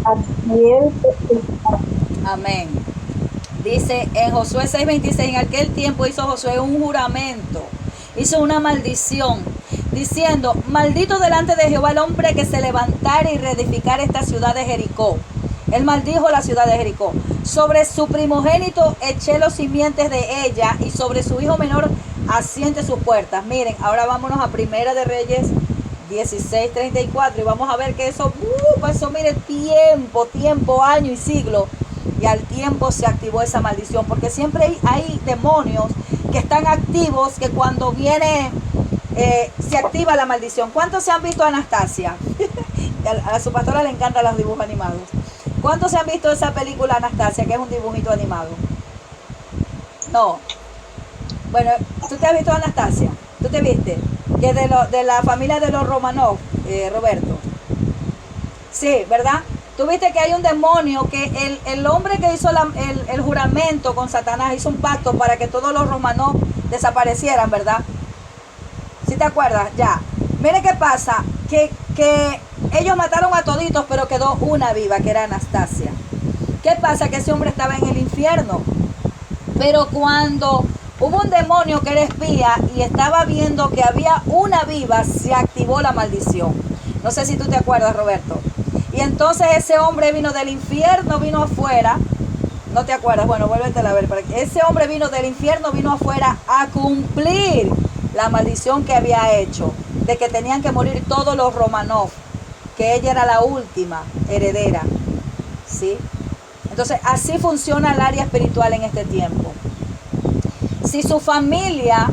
asiento y Amén. Dice en Josué 6:26, en aquel tiempo hizo Josué un juramento, hizo una maldición, diciendo, maldito delante de Jehová el hombre que se levantara y reedificara esta ciudad de Jericó. Él maldijo la ciudad de Jericó. Sobre su primogénito eché los simientes de ella y sobre su hijo menor asiente sus puertas. Miren, ahora vámonos a Primera de Reyes 16:34 y vamos a ver que eso pasó, mire, tiempo, año y siglo. Y al tiempo se activó esa maldición, porque siempre hay demonios que están activos, que cuando viene se activa la maldición. ¿Cuántos se han visto Anastasia? A su pastora le encantan los dibujos animados. ¿Cuántos se han visto esa película Anastasia, que es un dibujito animado? No. Bueno, ¿tú te has visto Anastasia? ¿Tú te viste? Que es de la familia de los Romanov, Roberto. Sí, ¿verdad? Tú viste que hay un demonio, que el hombre que hizo el juramento con Satanás hizo un pacto para que todos los Romanov desaparecieran, ¿verdad? ¿Sí te acuerdas? Ya. Mire qué pasa, que ellos mataron a toditos, pero quedó una viva, que era Anastasia. ¿Qué pasa? Que ese hombre estaba en el infierno. Pero cuando hubo un demonio que era espía y estaba viendo que había una viva, se activó la maldición. No sé si tú te acuerdas, Roberto. Y entonces ese hombre vino del infierno, vino afuera. ¿No te acuerdas? Bueno, vuélvetela a ver. Ese hombre vino del infierno, vino afuera a cumplir la maldición que había hecho, de que tenían que morir todos los Romanov, que ella era la última heredera. ¿Sí? Entonces, así funciona el área espiritual en este tiempo. Si su familia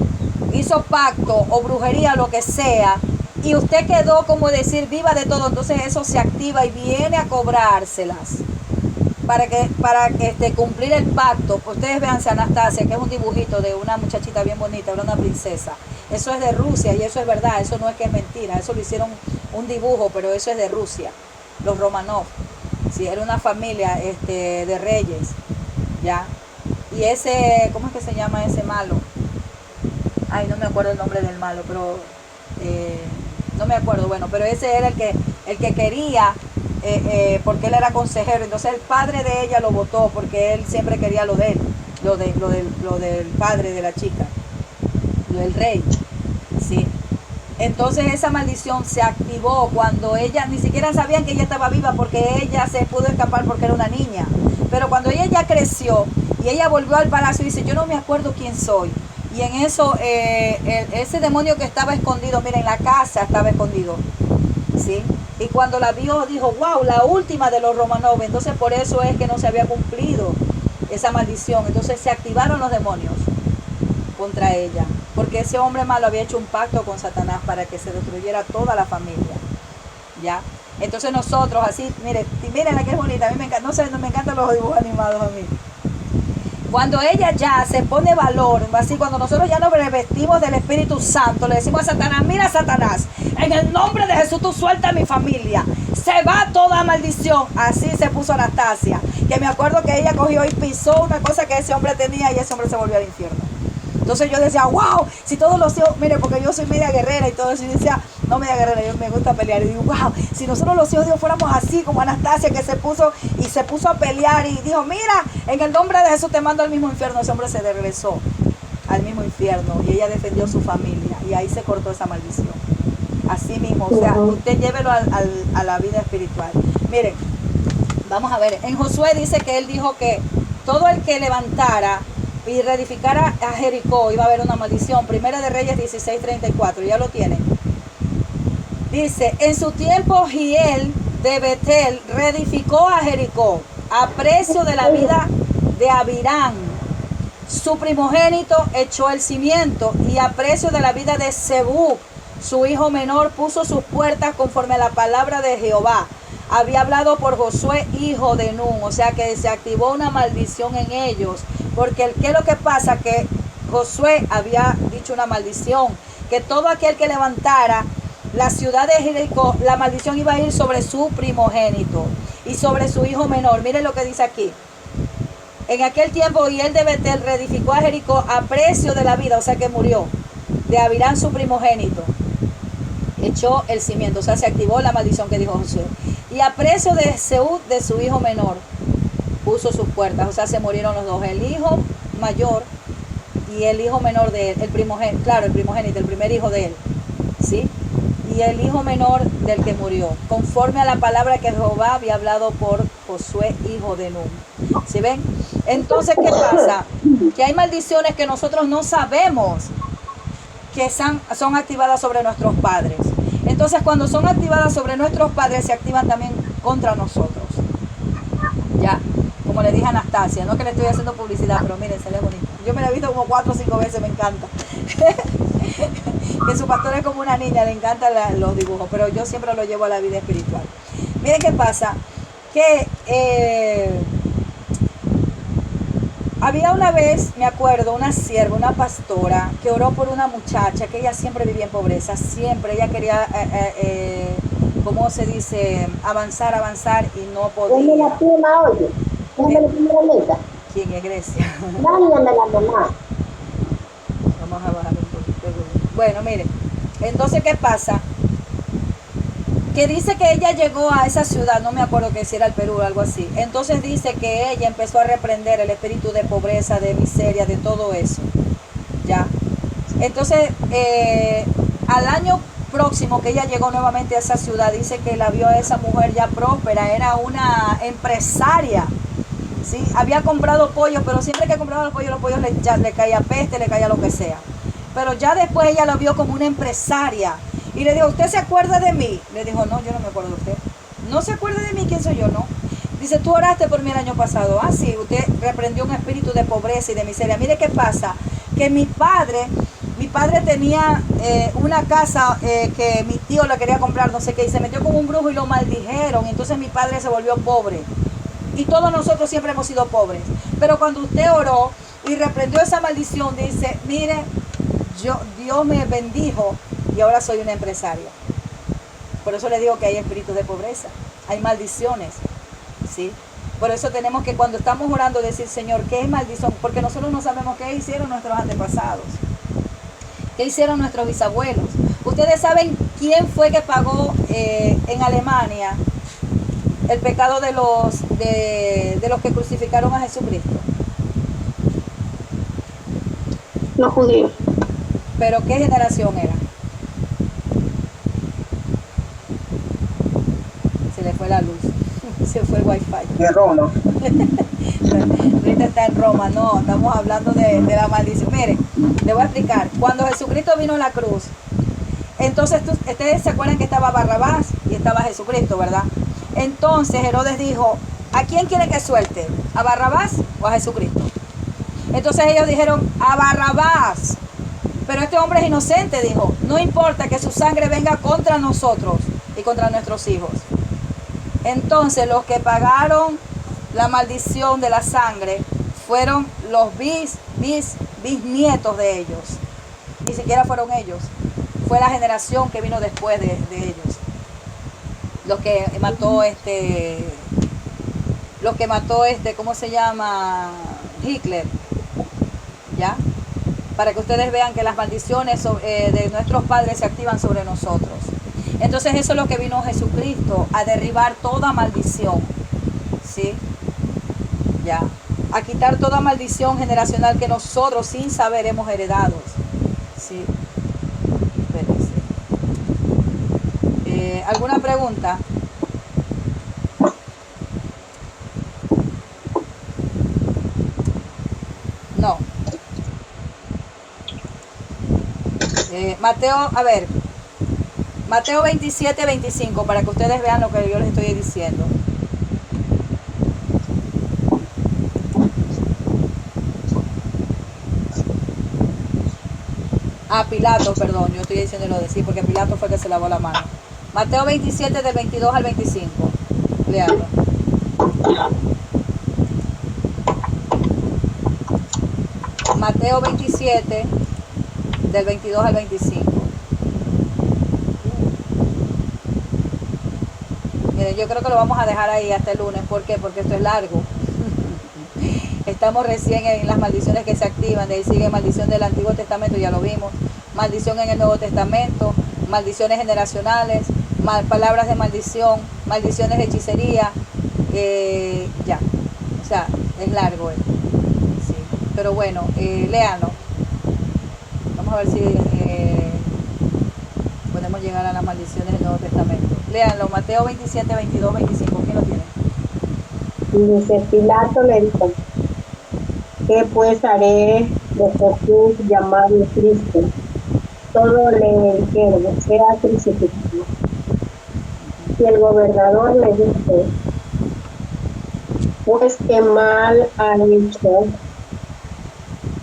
hizo pacto o brujería, lo que sea, y usted quedó, como decir, viva de todo, entonces eso se activa y viene a cobrárselas para cumplir el pacto. Ustedes véanse Anastasia, que es un dibujito de una muchachita bien bonita, era una princesa. Eso es de Rusia y eso es verdad, eso no es que es mentira, eso lo hicieron un dibujo, pero eso es de Rusia, los Romanov. Sí, era una familia de reyes, ¿ya? Y ese, ¿cómo es que se llama ese malo? Ay, no me acuerdo el nombre del malo, pero no me acuerdo, bueno, pero ese era el que quería, porque él era consejero. Entonces el padre de ella lo votó porque él siempre quería lo de él, lo del padre de la chica, lo del rey, ¿sí? Entonces esa maldición se activó cuando ella, ni siquiera sabían que ella estaba viva, porque ella se pudo escapar porque era una niña. Pero cuando ella ya creció y ella volvió al palacio y dice, yo no me acuerdo quién soy. Y en eso, ese demonio que estaba escondido, miren, en la casa estaba escondido, ¿sí? Y cuando la vio, dijo, wow, la última de los Romanov. Entonces por eso es que no se había cumplido esa maldición. Entonces se activaron los demonios contra ella, porque ese hombre malo había hecho un pacto con Satanás para que se destruyera toda la familia, ¿ya? Entonces nosotros así, miren la que es bonita, a mí me encanta, no sé, me encantan los dibujos animados a mí. Cuando ella ya se pone valor, así cuando nosotros ya nos revestimos del Espíritu Santo, le decimos a Satanás, mira Satanás, en el nombre de Jesús tú suelta a mi familia, se va toda maldición. Así se puso Anastasia, que me acuerdo que ella cogió y pisó una cosa que ese hombre tenía y ese hombre se volvió al infierno. Entonces yo decía, wow, si todos los hijos, mire, porque yo soy media guerrera y todo eso, y decía, no media guerrera, yo me gusta pelear, y digo, wow, si nosotros los hijos de Dios fuéramos así como Anastasia, que se puso a pelear y dijo, mira, en el nombre de Jesús te mando al mismo infierno. Ese hombre se regresó al mismo infierno y ella defendió su familia y ahí se cortó esa maldición. Así mismo, o sea, usted llévelo a la vida espiritual. Miren, vamos a ver, en Josué dice que él dijo que todo el que levantara y reedificara a Jericó iba a haber una maldición. Primera de Reyes 16:34, ya lo tienen. Dice, en su tiempo Giel de Betel reedificó a Jericó a precio de la vida de Abirán. Su primogénito echó el cimiento y a precio de la vida de Zebú, su hijo menor, puso sus puertas conforme a la palabra de Jehová. había hablado por Josué, hijo de Nun, o sea que se activó una maldición en ellos, porque ¿qué es lo que pasa? Que Josué había dicho una maldición, que todo aquel que levantara la ciudad de Jericó, la maldición iba a ir sobre su primogénito y sobre su hijo menor. Miren lo que dice aquí. En aquel tiempo Hiel de Betel reedificó a Jericó a precio de la vida, o sea que murió, de Abirán su primogénito. Echó el cimiento, o sea se activó la maldición que dijo Josué. Y a precio de Seúd, de su hijo menor, puso sus puertas, o sea se murieron los dos, el hijo mayor y el hijo menor de él, el primogénito, claro, el primogénito, el primer hijo de él, ¿sí? Y el hijo menor del que murió, conforme a la palabra que Jehová había hablado por Josué, hijo de Nun. ¿Sí ven? Entonces, ¿qué pasa? Que hay maldiciones que nosotros no sabemos que son activadas sobre nuestros padres. Entonces, cuando son activadas sobre nuestros padres, se activan también contra nosotros. Ya, como le dije a Anastasia, no que le estoy haciendo publicidad, pero miren, se le bonito. Yo me la he visto como 4 o 5 veces, me encanta. Que su pastor es como una niña, le encantan los dibujos, pero yo siempre lo llevo a la vida espiritual. Miren qué pasa, que había una vez, me acuerdo, una sierva, una pastora, que oró por una muchacha, que ella siempre vivía en pobreza, siempre, ella quería, ¿cómo se dice? Avanzar y no podía. ¿Dónde la prima, oye? ¿Dónde la primera meta? ¿Quién es Grecia? Dale, la mamá. Vamos a bajar un poquito. Bueno, miren, entonces, ¿qué pasa? Que dice que ella llegó a esa ciudad, no me acuerdo que si era el Perú o algo así. Entonces dice que ella empezó a reprender el espíritu de pobreza, de miseria, de todo eso. ¿Ya? Entonces, al año próximo que ella llegó nuevamente a esa ciudad, dice que la vio a esa mujer ya próspera, era una empresaria. ¿Sí? Había comprado pollo, pero siempre que compraba los pollos le caía peste, le caía lo que sea. Pero ya después ella lo vio como una empresaria. Y le dijo, ¿usted se acuerda de mí? Le dijo, no, yo no me acuerdo de usted. ¿No se acuerda de mí? ¿Quién soy yo? No. Dice, tú oraste por mí el año pasado. Ah, sí, usted reprendió un espíritu de pobreza y de miseria. Mire qué pasa, que mi padre tenía una casa que mi tío le quería comprar, no sé qué, y se metió con un brujo y lo maldijeron. Y entonces mi padre se volvió pobre. Y todos nosotros siempre hemos sido pobres. Pero cuando usted oró y reprendió esa maldición, dice, mire, Dios me bendijo y ahora soy una empresaria. Por eso le digo que hay espíritus de pobreza, hay maldiciones, ¿sí? Por eso tenemos que cuando estamos orando decir, Señor, ¿qué es maldición? Porque nosotros no sabemos qué hicieron nuestros antepasados, qué hicieron nuestros bisabuelos. Ustedes saben quién fue que pagó en Alemania el pecado de los que crucificaron a Jesucristo. Los judíos. ¿Pero qué generación era? Se le fue la luz, se fue el wifi. De Roma. Ahorita está en Roma, no, estamos hablando de la maldición. Miren, le voy a explicar. Cuando Jesucristo vino a la cruz, entonces ustedes se acuerdan que estaba Barrabás y estaba Jesucristo, ¿verdad? Entonces Herodes dijo, ¿a quién quiere que suelte? ¿A Barrabás o a Jesucristo? Entonces ellos dijeron, a Barrabás. Pero este hombre es inocente, dijo. No importa que su sangre venga contra nosotros y contra nuestros hijos. Entonces los que pagaron la maldición de la sangre fueron los bisnietos de ellos. Ni siquiera fueron ellos. Fue la generación que vino después de ellos. Los que mató ¿cómo se llama? Hitler. ¿Ya? Para que ustedes vean que las maldiciones de nuestros padres se activan sobre nosotros. Entonces eso es lo que vino Jesucristo, a derribar toda maldición, ¿sí? Ya, a quitar toda maldición generacional que nosotros sin saber hemos heredado, ¿sí? Espérense. ¿Alguna pregunta? No. Mateo 27, 25, para que ustedes vean lo que yo les estoy diciendo. Pilato, perdón, yo estoy diciendo lo de sí, porque Pilato fue el que se lavó la mano. Mateo 27, del 22 al 25. Léalo. Mateo 27, del 22 al 25. Miren, yo creo que lo vamos a dejar ahí hasta el lunes. ¿Por qué? Porque esto es largo. Estamos recién en las maldiciones que se activan. De ahí sigue maldición del Antiguo Testamento, ya lo vimos. Maldición en el Nuevo Testamento. Maldiciones generacionales. Palabras de maldición. Maldiciones de hechicería. Ya. O sea, es largo. Sí. Pero bueno, léanlo. Vamos a ver si podemos llegar a las maldiciones del Nuevo Testamento. Léanlo. Mateo 27, 22, 25. ¿Quién lo tiene? Dice: Pilato le dijo: ¿qué pues haré de Jesús llamado Cristo? Todo le dijeron: sea crucificado. Y el gobernador le dijo: pues qué mal han hecho.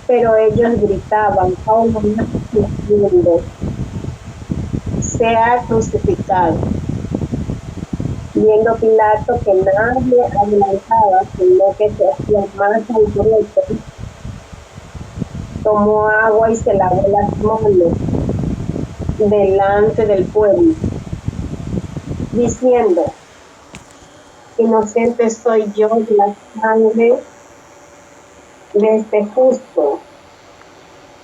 Pero ellos gritaban aún más diciendo: sea crucificado. Viendo Pilato que nadie adelantaba, sino que se hacía más alboroto, tomó agua y se lavó las manos delante del pueblo, diciendo: inocente soy yo de la sangre de este justo,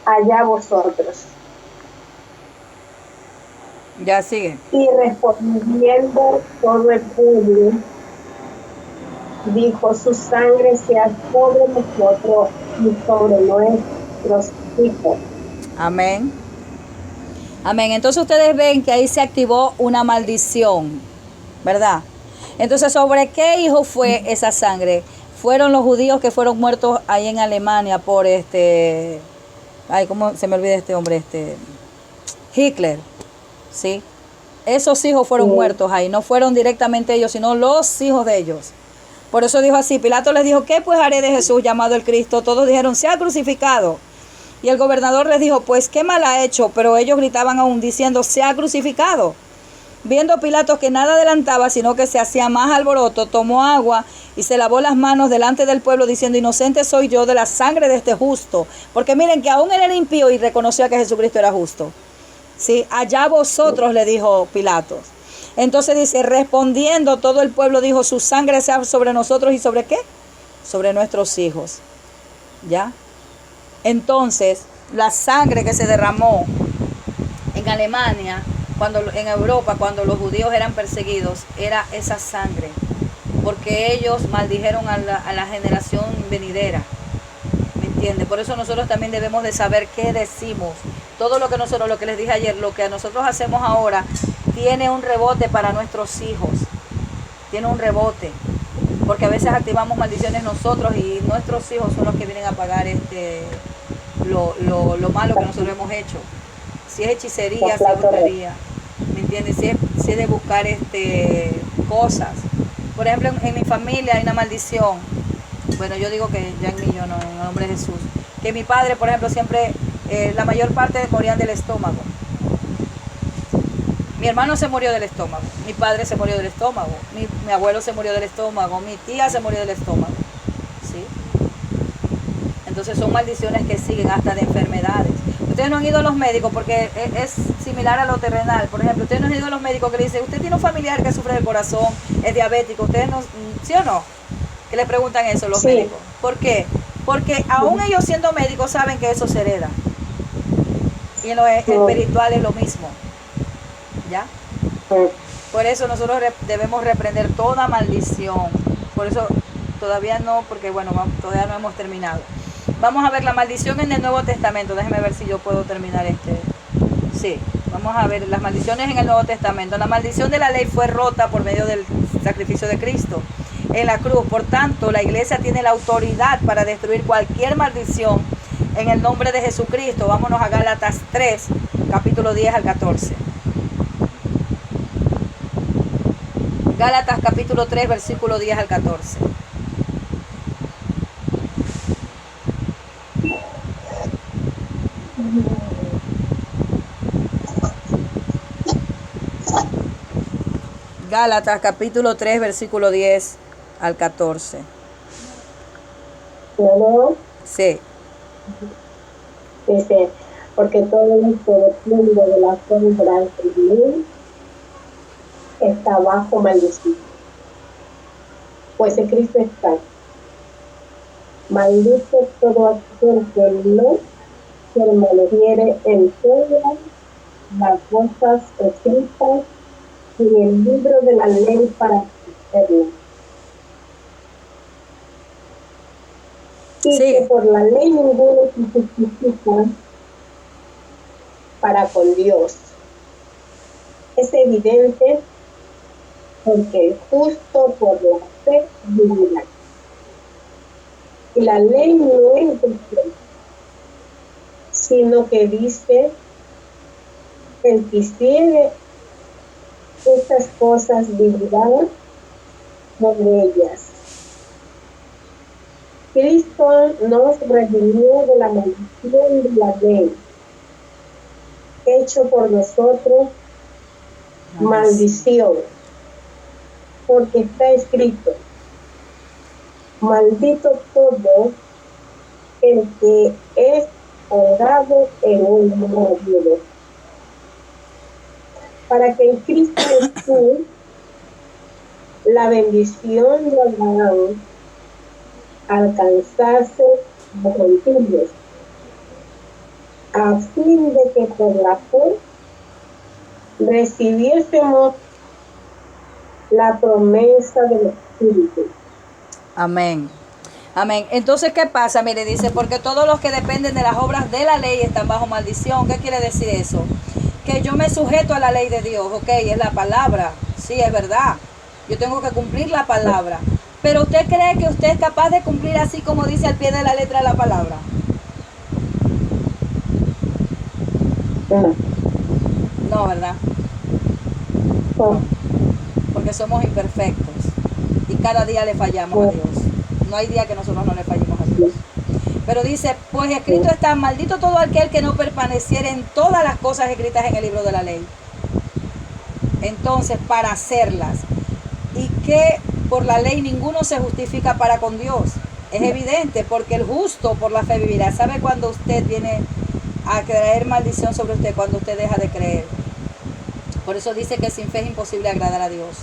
allá vosotros. Ya sigue. Y respondiendo todo el pueblo, dijo: su sangre sea sobre nosotros y sobre nuestros hijos. Amén. Amén. Entonces ustedes ven que ahí se activó una maldición, ¿verdad? Entonces, ¿sobre qué hijo fue esa sangre? Fueron los judíos que fueron muertos ahí en Alemania por ay, ¿cómo se me olvida este hombre? Hitler, ¿sí? Esos hijos fueron muertos ahí, no fueron directamente ellos, sino los hijos de ellos. Por eso dijo así, Pilato les dijo: ¿qué pues haré de Jesús llamado el Cristo? Todos dijeron: sea crucificado. Y el gobernador les dijo: pues qué mal ha hecho. Pero ellos gritaban aún diciendo: sea crucificado. Viendo Pilato que nada adelantaba, sino que se hacía más alboroto, tomó agua y se lavó las manos delante del pueblo, diciendo: inocente soy yo de la sangre de este justo. Porque miren que aún él era impío y reconoció que Jesucristo era justo. ¿Sí? Allá vosotros, le dijo Pilato. Entonces dice: respondiendo todo el pueblo dijo: su sangre sea sobre nosotros y ¿sobre qué? Sobre nuestros hijos. ¿Ya? Entonces, la sangre que se derramó en Alemania, en Europa, cuando los judíos eran perseguidos, era esa sangre, porque ellos maldijeron a la generación venidera. ¿Me entiende? Por eso nosotros también debemos de saber qué decimos. Todo lo que nosotros, lo que les dije ayer, lo que nosotros hacemos ahora, tiene un rebote para nuestros hijos. Tiene un rebote. Porque a veces activamos maldiciones nosotros y nuestros hijos son los que vienen a pagar lo malo que nosotros hemos hecho. Si es hechicería, si es brujería. ¿Me entiendes? Si es de buscar cosas. Por ejemplo, en mi familia hay una maldición. Bueno, yo digo que ya en mí, yo no, en el nombre de Jesús. Que mi padre, por ejemplo, siempre, la mayor parte morían del estómago. Mi hermano se murió del estómago, mi padre se murió del estómago, mi abuelo se murió del estómago, mi tía se murió del estómago. ¿Sí? Entonces son maldiciones que siguen hasta de enfermedades. Ustedes no han ido a los médicos porque es similar a lo terrenal. Por ejemplo, ustedes no han ido a los médicos que le dicen: usted tiene un familiar que sufre del corazón, es diabético. Ustedes no, ¿sí o no? Que le preguntan eso los médicos. ¿Por qué? Porque aún ellos siendo médicos saben que eso se hereda. Y en lo espiritual es lo mismo. ¿Ya? Por eso nosotros debemos reprender toda maldición. Por eso todavía no, porque bueno, todavía no hemos terminado. Vamos a ver la maldición en el Nuevo Testamento. Déjenme ver si yo puedo terminar Sí, vamos a ver las maldiciones en el Nuevo Testamento. La maldición de la ley fue rota por medio del sacrificio de Cristo en la cruz. Por tanto, la iglesia tiene la autoridad para destruir cualquier maldición en el nombre de Jesucristo. Vámonos a Gálatas 3, capítulo 10 al 14. Gálatas capítulo 3, versículo 10 al 14. Gálatas capítulo 3, versículo 10 al 14. ¿No? Sí. Dice, porque todo esto depende de las obras de Dios, está bajo maldición. Pues en Cristo está. Maldito todo aquel que no permaneciere en todas las cosas escritas en el libro de la ley para hacerlo. Y Sí. que por la ley ninguno se justifica para con Dios. Es evidente porque el justo por la fe vivirá. Y la ley no es de fe, sino que dice, el que hiciere estas cosas vivirá por ellas. Cristo nos redimió de la maldición de la ley, hecho por nosotros maldición, porque está escrito, maldito todo el que es ahogado en un móvil, para que en Cristo Jesús la bendición de Abraham alcanzase los gentiles, a fin de que por la fe recibiésemos la promesa del Espíritu. Amén. Amén. Entonces, ¿qué pasa? Mire, dice, porque todos los que dependen de las obras de la ley están bajo maldición. ¿Qué quiere decir eso? Que yo me sujeto a la ley de Dios, ok, es la palabra, sí, es verdad. Yo tengo que cumplir la palabra. Pero ¿usted cree que usted es capaz de cumplir así como dice al pie de la letra la palabra? No, ¿verdad? No. Porque somos imperfectos y cada día le fallamos a Dios. No hay día que nosotros no le fallemos a Dios. Pero dice, pues escrito está, maldito todo aquel que no permaneciera en todas las cosas escritas en el libro de la ley. Entonces, para hacerlas. Y que por la ley ninguno se justifica para con Dios. Es evidente, porque el justo por la fe vivirá. ¿Sabe cuando usted viene a traer maldición sobre usted? Cuando usted deja de creer. Por eso dice que sin fe es imposible agradar a Dios.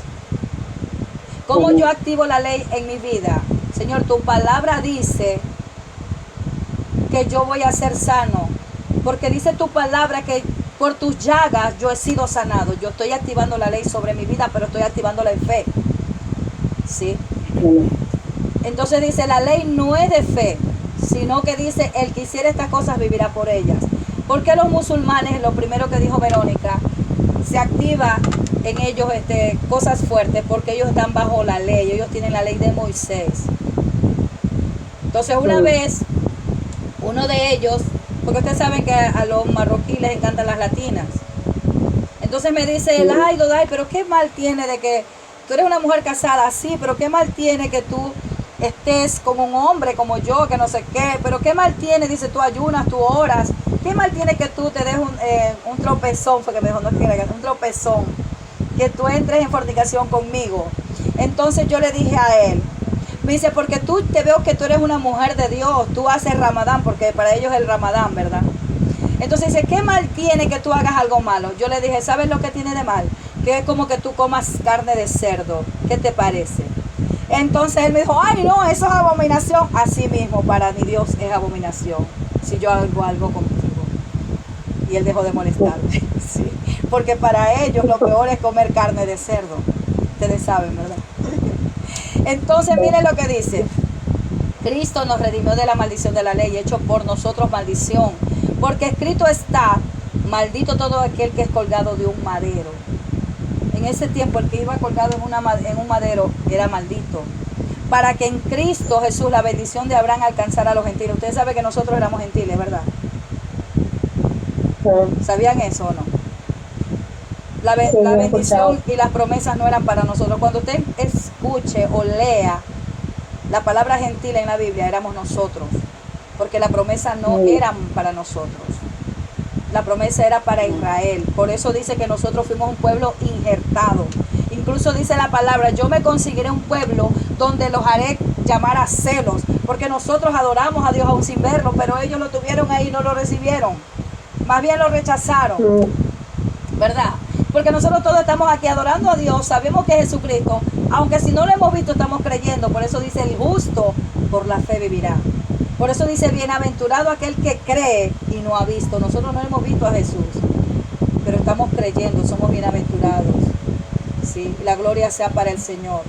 ¿Cómo yo activo la ley en mi vida? Señor, tu palabra dice que yo voy a ser sano. Porque dice tu palabra que por tus llagas yo he sido sanado. Yo estoy activando la ley sobre mi vida, pero estoy activándola en fe. ¿Sí? Entonces dice, la ley no es de fe, sino que dice, el que hiciera estas cosas vivirá por ellas. ¿Por qué los musulmanes, lo primero que dijo Verónica, se activa en ellos cosas fuertes? Porque ellos están bajo la ley, ellos tienen la ley de Moisés. Entonces una vez, uno de ellos, porque ustedes saben que a los marroquíes les encantan las latinas, entonces me dice él, ay Dodai, pero qué mal tiene de que tú eres una mujer casada, sí, pero qué mal tiene que tú estés como un hombre, como yo, que no sé qué, pero qué mal tiene, dice, tú ayunas, tú oras, qué mal tiene que tú te des un tropezón, fue que me dijo, no quiere, un tropezón, que tú entres en fornicación conmigo. Entonces yo le dije a él, me dice, porque tú te veo que tú eres una mujer de Dios, tú haces Ramadán, porque para ellos es el Ramadán, ¿verdad? Entonces dice, ¿qué mal tiene que tú hagas algo malo? Yo le dije, ¿sabes lo que tiene de mal? Que es como que tú comas carne de cerdo. ¿Qué te parece? Entonces él me dijo, ay no, eso es abominación. Así mismo, para mi Dios es abominación si yo hago algo contigo. Y él dejó de molestarme. Sí. Porque para ellos lo peor es comer carne de cerdo. Ustedes saben, ¿verdad? Entonces miren lo que dice. Cristo nos redimió de la maldición de la ley, hecho por nosotros maldición. Porque escrito está, maldito todo aquel que es colgado de un madero. En ese tiempo el que iba colgado en un madero era maldito. Para que en Cristo Jesús la bendición de Abraham alcanzara a los gentiles. Ustedes saben que nosotros éramos gentiles, ¿verdad? ¿Sabían eso o no? La bendición y las promesas no eran para nosotros. Cuando usted escuche o lea la palabra gentil en la Biblia, éramos nosotros. Porque la promesa no era para nosotros. La promesa era para Israel. Por eso dice que nosotros fuimos un pueblo injertado. Incluso dice la palabra, yo me conseguiré un pueblo donde los haré llamar a celos, porque nosotros adoramos a Dios aún sin verlo, pero ellos lo tuvieron ahí y no lo recibieron, más bien lo rechazaron, ¿verdad? Porque nosotros todos estamos aquí adorando a Dios, sabemos que es Jesucristo, aunque si no lo hemos visto estamos creyendo. Por eso dice, el justo por la fe vivirá. Por eso dice, bienaventurado aquel que cree y no ha visto. Nosotros no hemos visto a Jesús, pero estamos creyendo, somos bienaventurados. ¿Sí? La gloria sea para el Señor.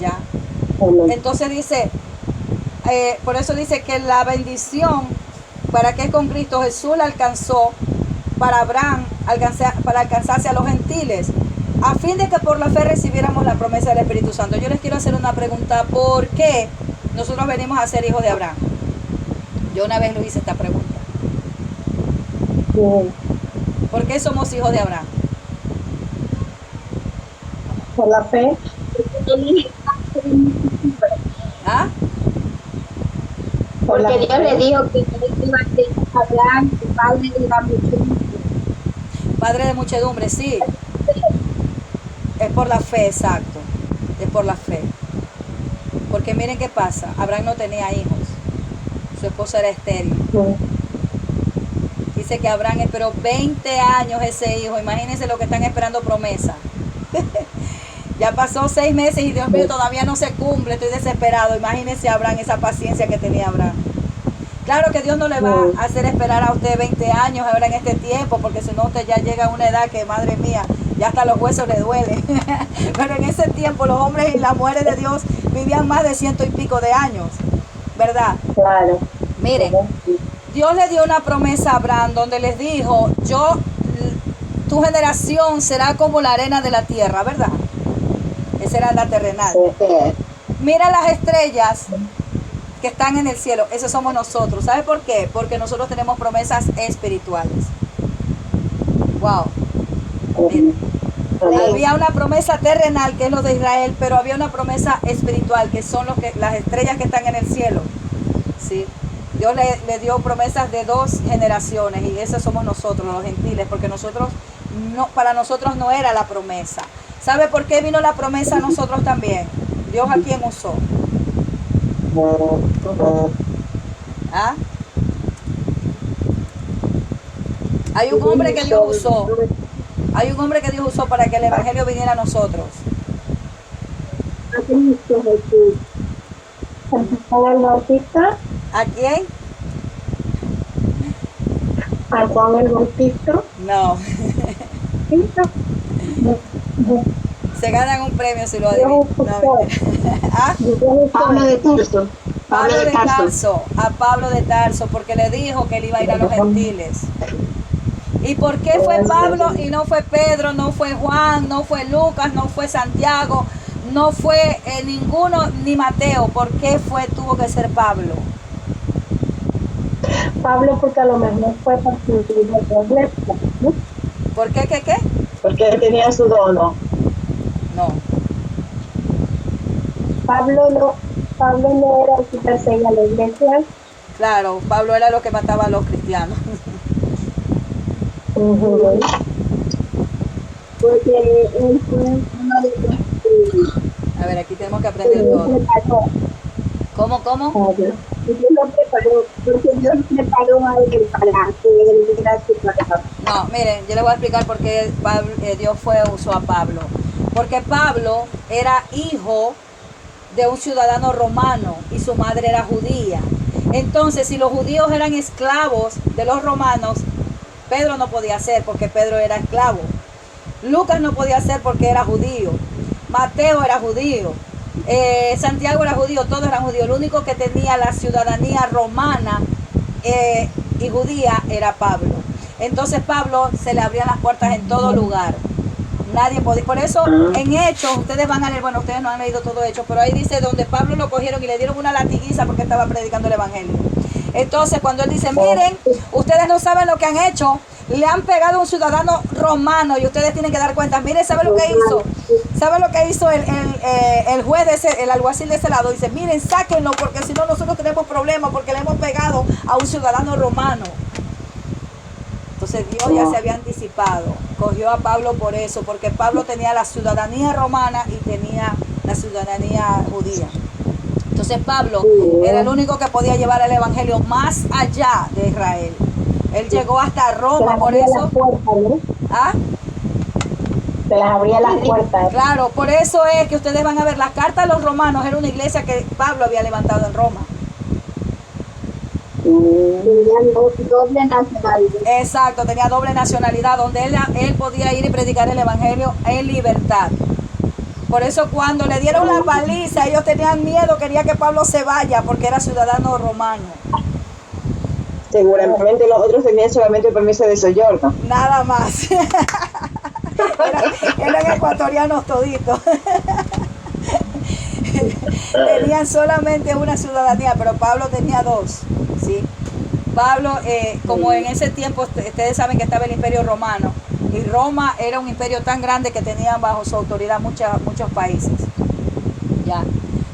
¿Ya? Entonces dice, por eso dice que la bendición, para que con Cristo Jesús la alcanzó, para Abraham, para alcanzarse a los gentiles, a fin de que por la fe recibiéramos la promesa del Espíritu Santo. Yo les quiero hacer una pregunta, ¿por qué nosotros venimos a ser hijos de Abraham? Yo una vez lo hice esta pregunta. ¿Por qué somos hijos de Abraham? Por la fe. ¿Ah? Porque Dios le dijo que iba a ser Abraham, padre de la muchedumbre. Padre de muchedumbre, sí. Es por la fe, exacto. Es por la fe. Porque miren qué pasa. Abraham no tenía hijos. Su esposa era estéril. Dice que Abraham esperó 20 años ese hijo. Imagínense lo que están esperando promesa. Ya pasó 6 meses y Dios mío, todavía no se cumple. Estoy desesperado. Imagínense Abraham, esa paciencia que tenía Abraham. Claro que Dios no le va a hacer esperar a usted 20 años ahora en este tiempo, porque si no usted ya llega a una edad que, madre mía, ya hasta los huesos le duelen. Pero en ese tiempo los hombres y las mujeres de Dios vivían más de 100 y pico de años, ¿verdad? Claro. Miren, Dios le dio una promesa a Abraham donde les dijo, tu generación será como la arena de la tierra, ¿verdad? Esa era la terrenal. Mira las estrellas que están en el cielo, esos somos nosotros. ¿Sabe por qué? Porque nosotros tenemos promesas espirituales. Wow. Miren. Había una promesa terrenal que es lo de Israel, pero había una promesa espiritual que son las estrellas que están en el cielo. ¿Sí? Dios le dio promesas de 2 generaciones y esos somos nosotros, los gentiles, porque para nosotros no era la promesa. ¿Sabe por qué vino la promesa a nosotros también? Dios a quién usó. ¿Ah? Hay un hombre que Dios usó. Hay un hombre que Dios usó para que el evangelio viniera a nosotros. ¿A Juan el Bautista? ¿A quién? ¿A Juan el Bautista? No. Se ganan un premio si lo adivinan. No. ¿Ah? Pablo de Tarso. Pablo de Tarso. A Pablo de Tarso, porque le dijo que él iba a ir a los gentiles. ¿Y por qué fue Pablo y no fue Pedro, no fue Juan, no fue Lucas, no fue Santiago, no fue ninguno, ni Mateo? ¿Por qué tuvo que ser Pablo? Pablo, porque a lo mejor fue participar de problema, ¿no? ¿Por qué? ¿Qué? Porque él tenía su dono. No. Pablo no era el que perseguía a la iglesia. Claro, Pablo era lo que mataba a los cristianos. Porque él fue uno de los... A ver, aquí tenemos que aprender todo. ¿Cómo? Dios lo preparó, porque Dios preparó a él para que él diera su palabra. No, miren, yo les voy a explicar por qué Dios usó a Pablo. Porque Pablo era hijo de un ciudadano romano y su madre era judía. Entonces, si los judíos eran esclavos de los romanos, Pedro no podía ser porque Pedro era esclavo. Lucas no podía ser porque era judío. Mateo era judío. Santiago era judío, todos eran judíos. El único que tenía la ciudadanía romana y judía era Pablo. Entonces Pablo se le abrían las puertas en todo lugar. Nadie podía. Por eso en Hechos, ustedes van a leer, bueno, ustedes no han leído todo Hechos, pero ahí dice donde Pablo lo cogieron y le dieron una latiguiza porque estaba predicando el evangelio. Entonces cuando él dice, miren, ustedes no saben lo que han hecho, le han pegado a un ciudadano romano y ustedes tienen que dar cuenta. Miren, ¿sabe lo que hizo? ¿Sabe lo que hizo el juez el alguacil de ese lado? Dice, miren, sáquenlo porque si no nosotros tenemos problemas porque le hemos pegado a un ciudadano romano. Entonces Dios ya se había anticipado, cogió a Pablo por eso, porque Pablo tenía la ciudadanía romana y tenía la ciudadanía judía. Entonces Pablo era el único que podía llevar el evangelio más allá de Israel. Él llegó hasta Roma, por eso. ¿Ah? Se las abría las puertas. Claro, por eso es que ustedes van a ver la carta a los romanos, era una iglesia que Pablo había levantado en Roma. Tenían doble nacionalidad. Exacto, tenía doble nacionalidad, donde él podía ir y predicar el evangelio en libertad. Por eso cuando le dieron la paliza, ellos tenían miedo, quería que Pablo se vaya porque era ciudadano romano. Seguramente los otros tenían solamente permiso de soyorno. Nada más. Eran ecuatorianos toditos. Tenían solamente una ciudadanía, pero Pablo tenía dos, ¿sí? Pablo, como en ese tiempo, ustedes saben que estaba el Imperio Romano, y Roma era un imperio tan grande que tenían bajo su autoridad muchos países, ¿ya?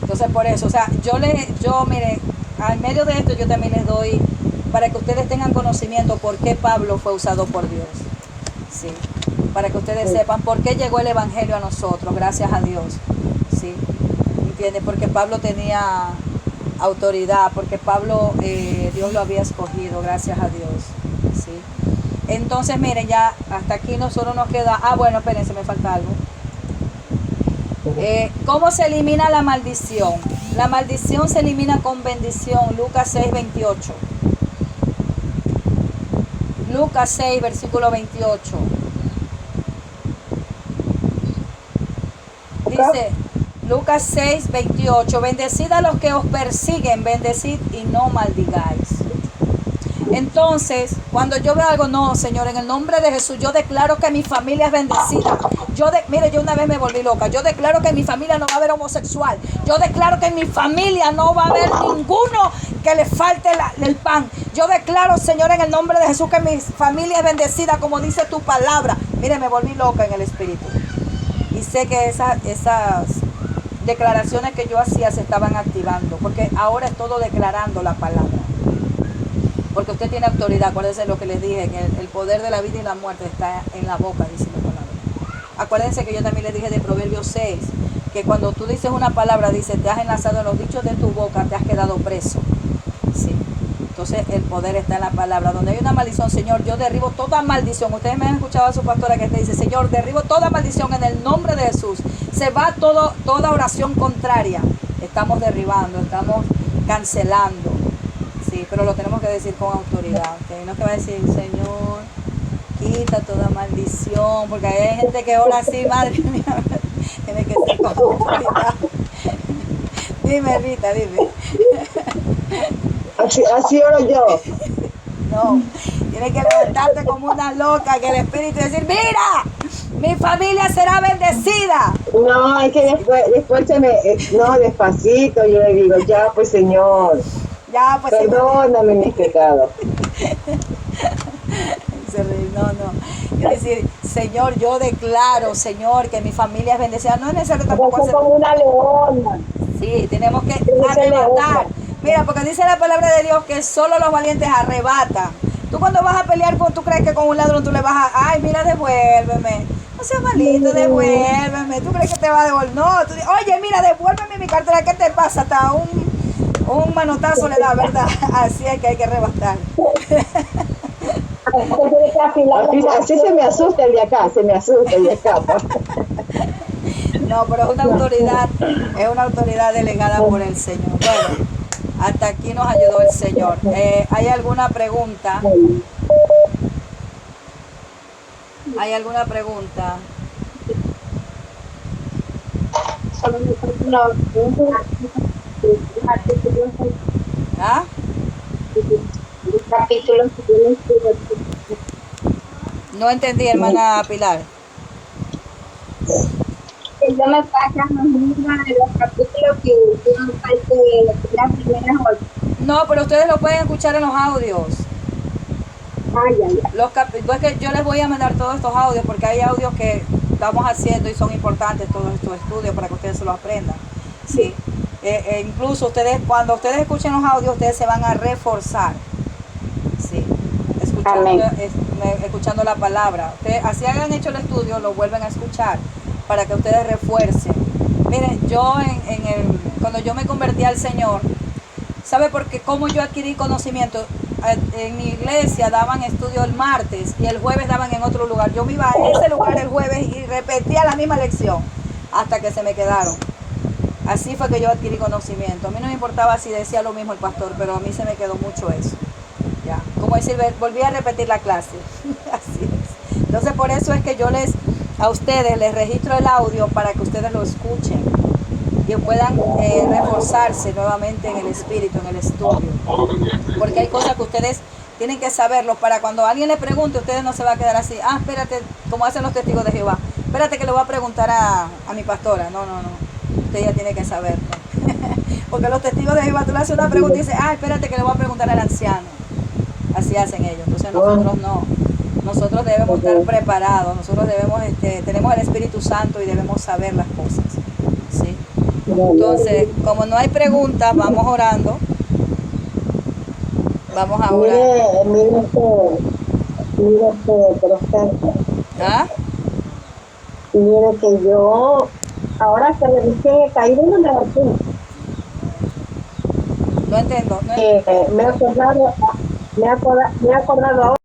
Entonces por eso, o sea, mire, al medio de esto yo también les doy, para que ustedes tengan conocimiento por qué Pablo fue usado por Dios, ¿sí? Para que ustedes sepan por qué llegó el evangelio a nosotros, gracias a Dios, ¿sí? ¿Entiendes? Porque Pablo tenía autoridad, porque Pablo, Dios lo había escogido, gracias a Dios, ¿sí? Entonces, miren, ya hasta aquí nosotros nos queda, bueno, espérense, me falta algo. ¿Cómo se elimina la maldición? La maldición se elimina con bendición, Lucas 6, 28. Lucas 6, versículo 28. Dice, Lucas 6, 28, bendecid a los que os persiguen, bendecid y no maldigáis. Entonces, cuando yo veo algo, no, Señor, en el nombre de Jesús, yo declaro que mi familia es bendecida. Mire, yo una vez me volví loca. Yo declaro que en mi familia no va a haber homosexual. Yo declaro que en mi familia no va a haber ninguno que le falte el pan. Yo declaro, Señor, en el nombre de Jesús, que mi familia es bendecida, como dice tu palabra. Mire, me volví loca en el espíritu. Y sé que esas declaraciones que yo hacía se estaban activando, porque ahora es todo declarando la palabra. Porque usted tiene autoridad, acuérdense lo que les dije, que el poder de la vida y la muerte está en la boca, dice la palabra. Acuérdense que yo también les dije de Proverbios 6, que cuando tú dices una palabra, dice, te has enlazado en los dichos de tu boca, te has quedado preso. Sí. Entonces el poder está en la palabra. Donde hay una maldición, Señor, yo derribo toda maldición. Ustedes me han escuchado a su pastora que te dice, Señor, derribo toda maldición en el nombre de Jesús. Se va toda oración contraria. Estamos derribando, estamos cancelando. Sí, pero lo tenemos que decir con autoridad. ¿Okay? No es que va a decir, Señor, quita toda maldición, porque hay gente que ora así, madre mía, tiene que ser con autoridad. Dime, Rita, dime. Así oro yo. No, tienes que levantarte como una loca, que el Espíritu decir, mira, mi familia será bendecida. No, es que después despacito, yo le digo, ya pues Señor, ya, pues, perdóname mis pecados. No. Es decir, Señor, yo declaro, Señor, que mi familia es bendecida. No es necesario tampoco hacer como una leona. Sí, tenemos que arrebatar. Mira, porque dice la palabra de Dios que solo los valientes arrebatan. Tú cuando vas a pelear tú crees que con un ladrón tú le vas a, ay, mira, devuélveme. No seas malito, devuélveme. ¿Tú crees que te va a devolver? No, oye, mira, devuélveme mi cartera. ¿Qué te pasa? Hasta un manotazo le da, ¿verdad? Así es que hay que arrebatar. Así se me asusta el de acá, No, pero es una autoridad delegada por el Señor. Bueno, hasta aquí nos ayudó el Señor. ¿Hay alguna pregunta? ¿Hay alguna pregunta? ¿Ah? No entendí, hermana Pilar. Yo me pasan los capítulos que no parte de las primeras horas. No, pero ustedes lo pueden escuchar en los audios. Pues que yo les voy a mandar todos estos audios porque hay audios que estamos haciendo y son importantes todos estos estudios para que ustedes se los aprendan. Sí. Incluso cuando ustedes escuchen los audios, ustedes se van a reforzar. Sí. escuchando la palabra. Ustedes, así hayan hecho el estudio, lo vuelven a escuchar para que ustedes refuercen. Miren, yo cuando yo me convertí al Señor, ¿sabe por qué? ¿Cómo yo adquirí conocimiento? En mi iglesia daban estudio el martes y el jueves daban en otro lugar. Yo me iba a ese lugar el jueves y repetía la misma lección hasta que se me quedaron. Así fue que yo adquirí conocimiento. A mí no me importaba si decía lo mismo el pastor, pero a mí se me quedó mucho eso. Ya, como decir, volví a repetir la clase. Así es. Entonces por eso es que yo a ustedes les registro el audio para que ustedes lo escuchen y puedan reforzarse nuevamente en el espíritu, en el estudio. Porque hay cosas que ustedes tienen que saberlo para cuando alguien le pregunte, ustedes no se va a quedar así, espérate, como hacen los testigos de Jehová, espérate que le voy a preguntar a mi pastora. No. Usted ya tiene que saberlo. Porque los testigos de Jehová, tú le haces una pregunta y dices, espérate que le voy a preguntar al anciano. Así hacen ellos. Entonces nosotros no. Nosotros debemos estar preparados. Nosotros tenemos el Espíritu Santo y debemos saber las cosas. ¿Sí? Entonces, como no hay preguntas, vamos orando. Vamos a orar. Mire profeta. Mire que yo, ahora que le dije, he caído en una vacuna. No entiendo. Me he acordado ahora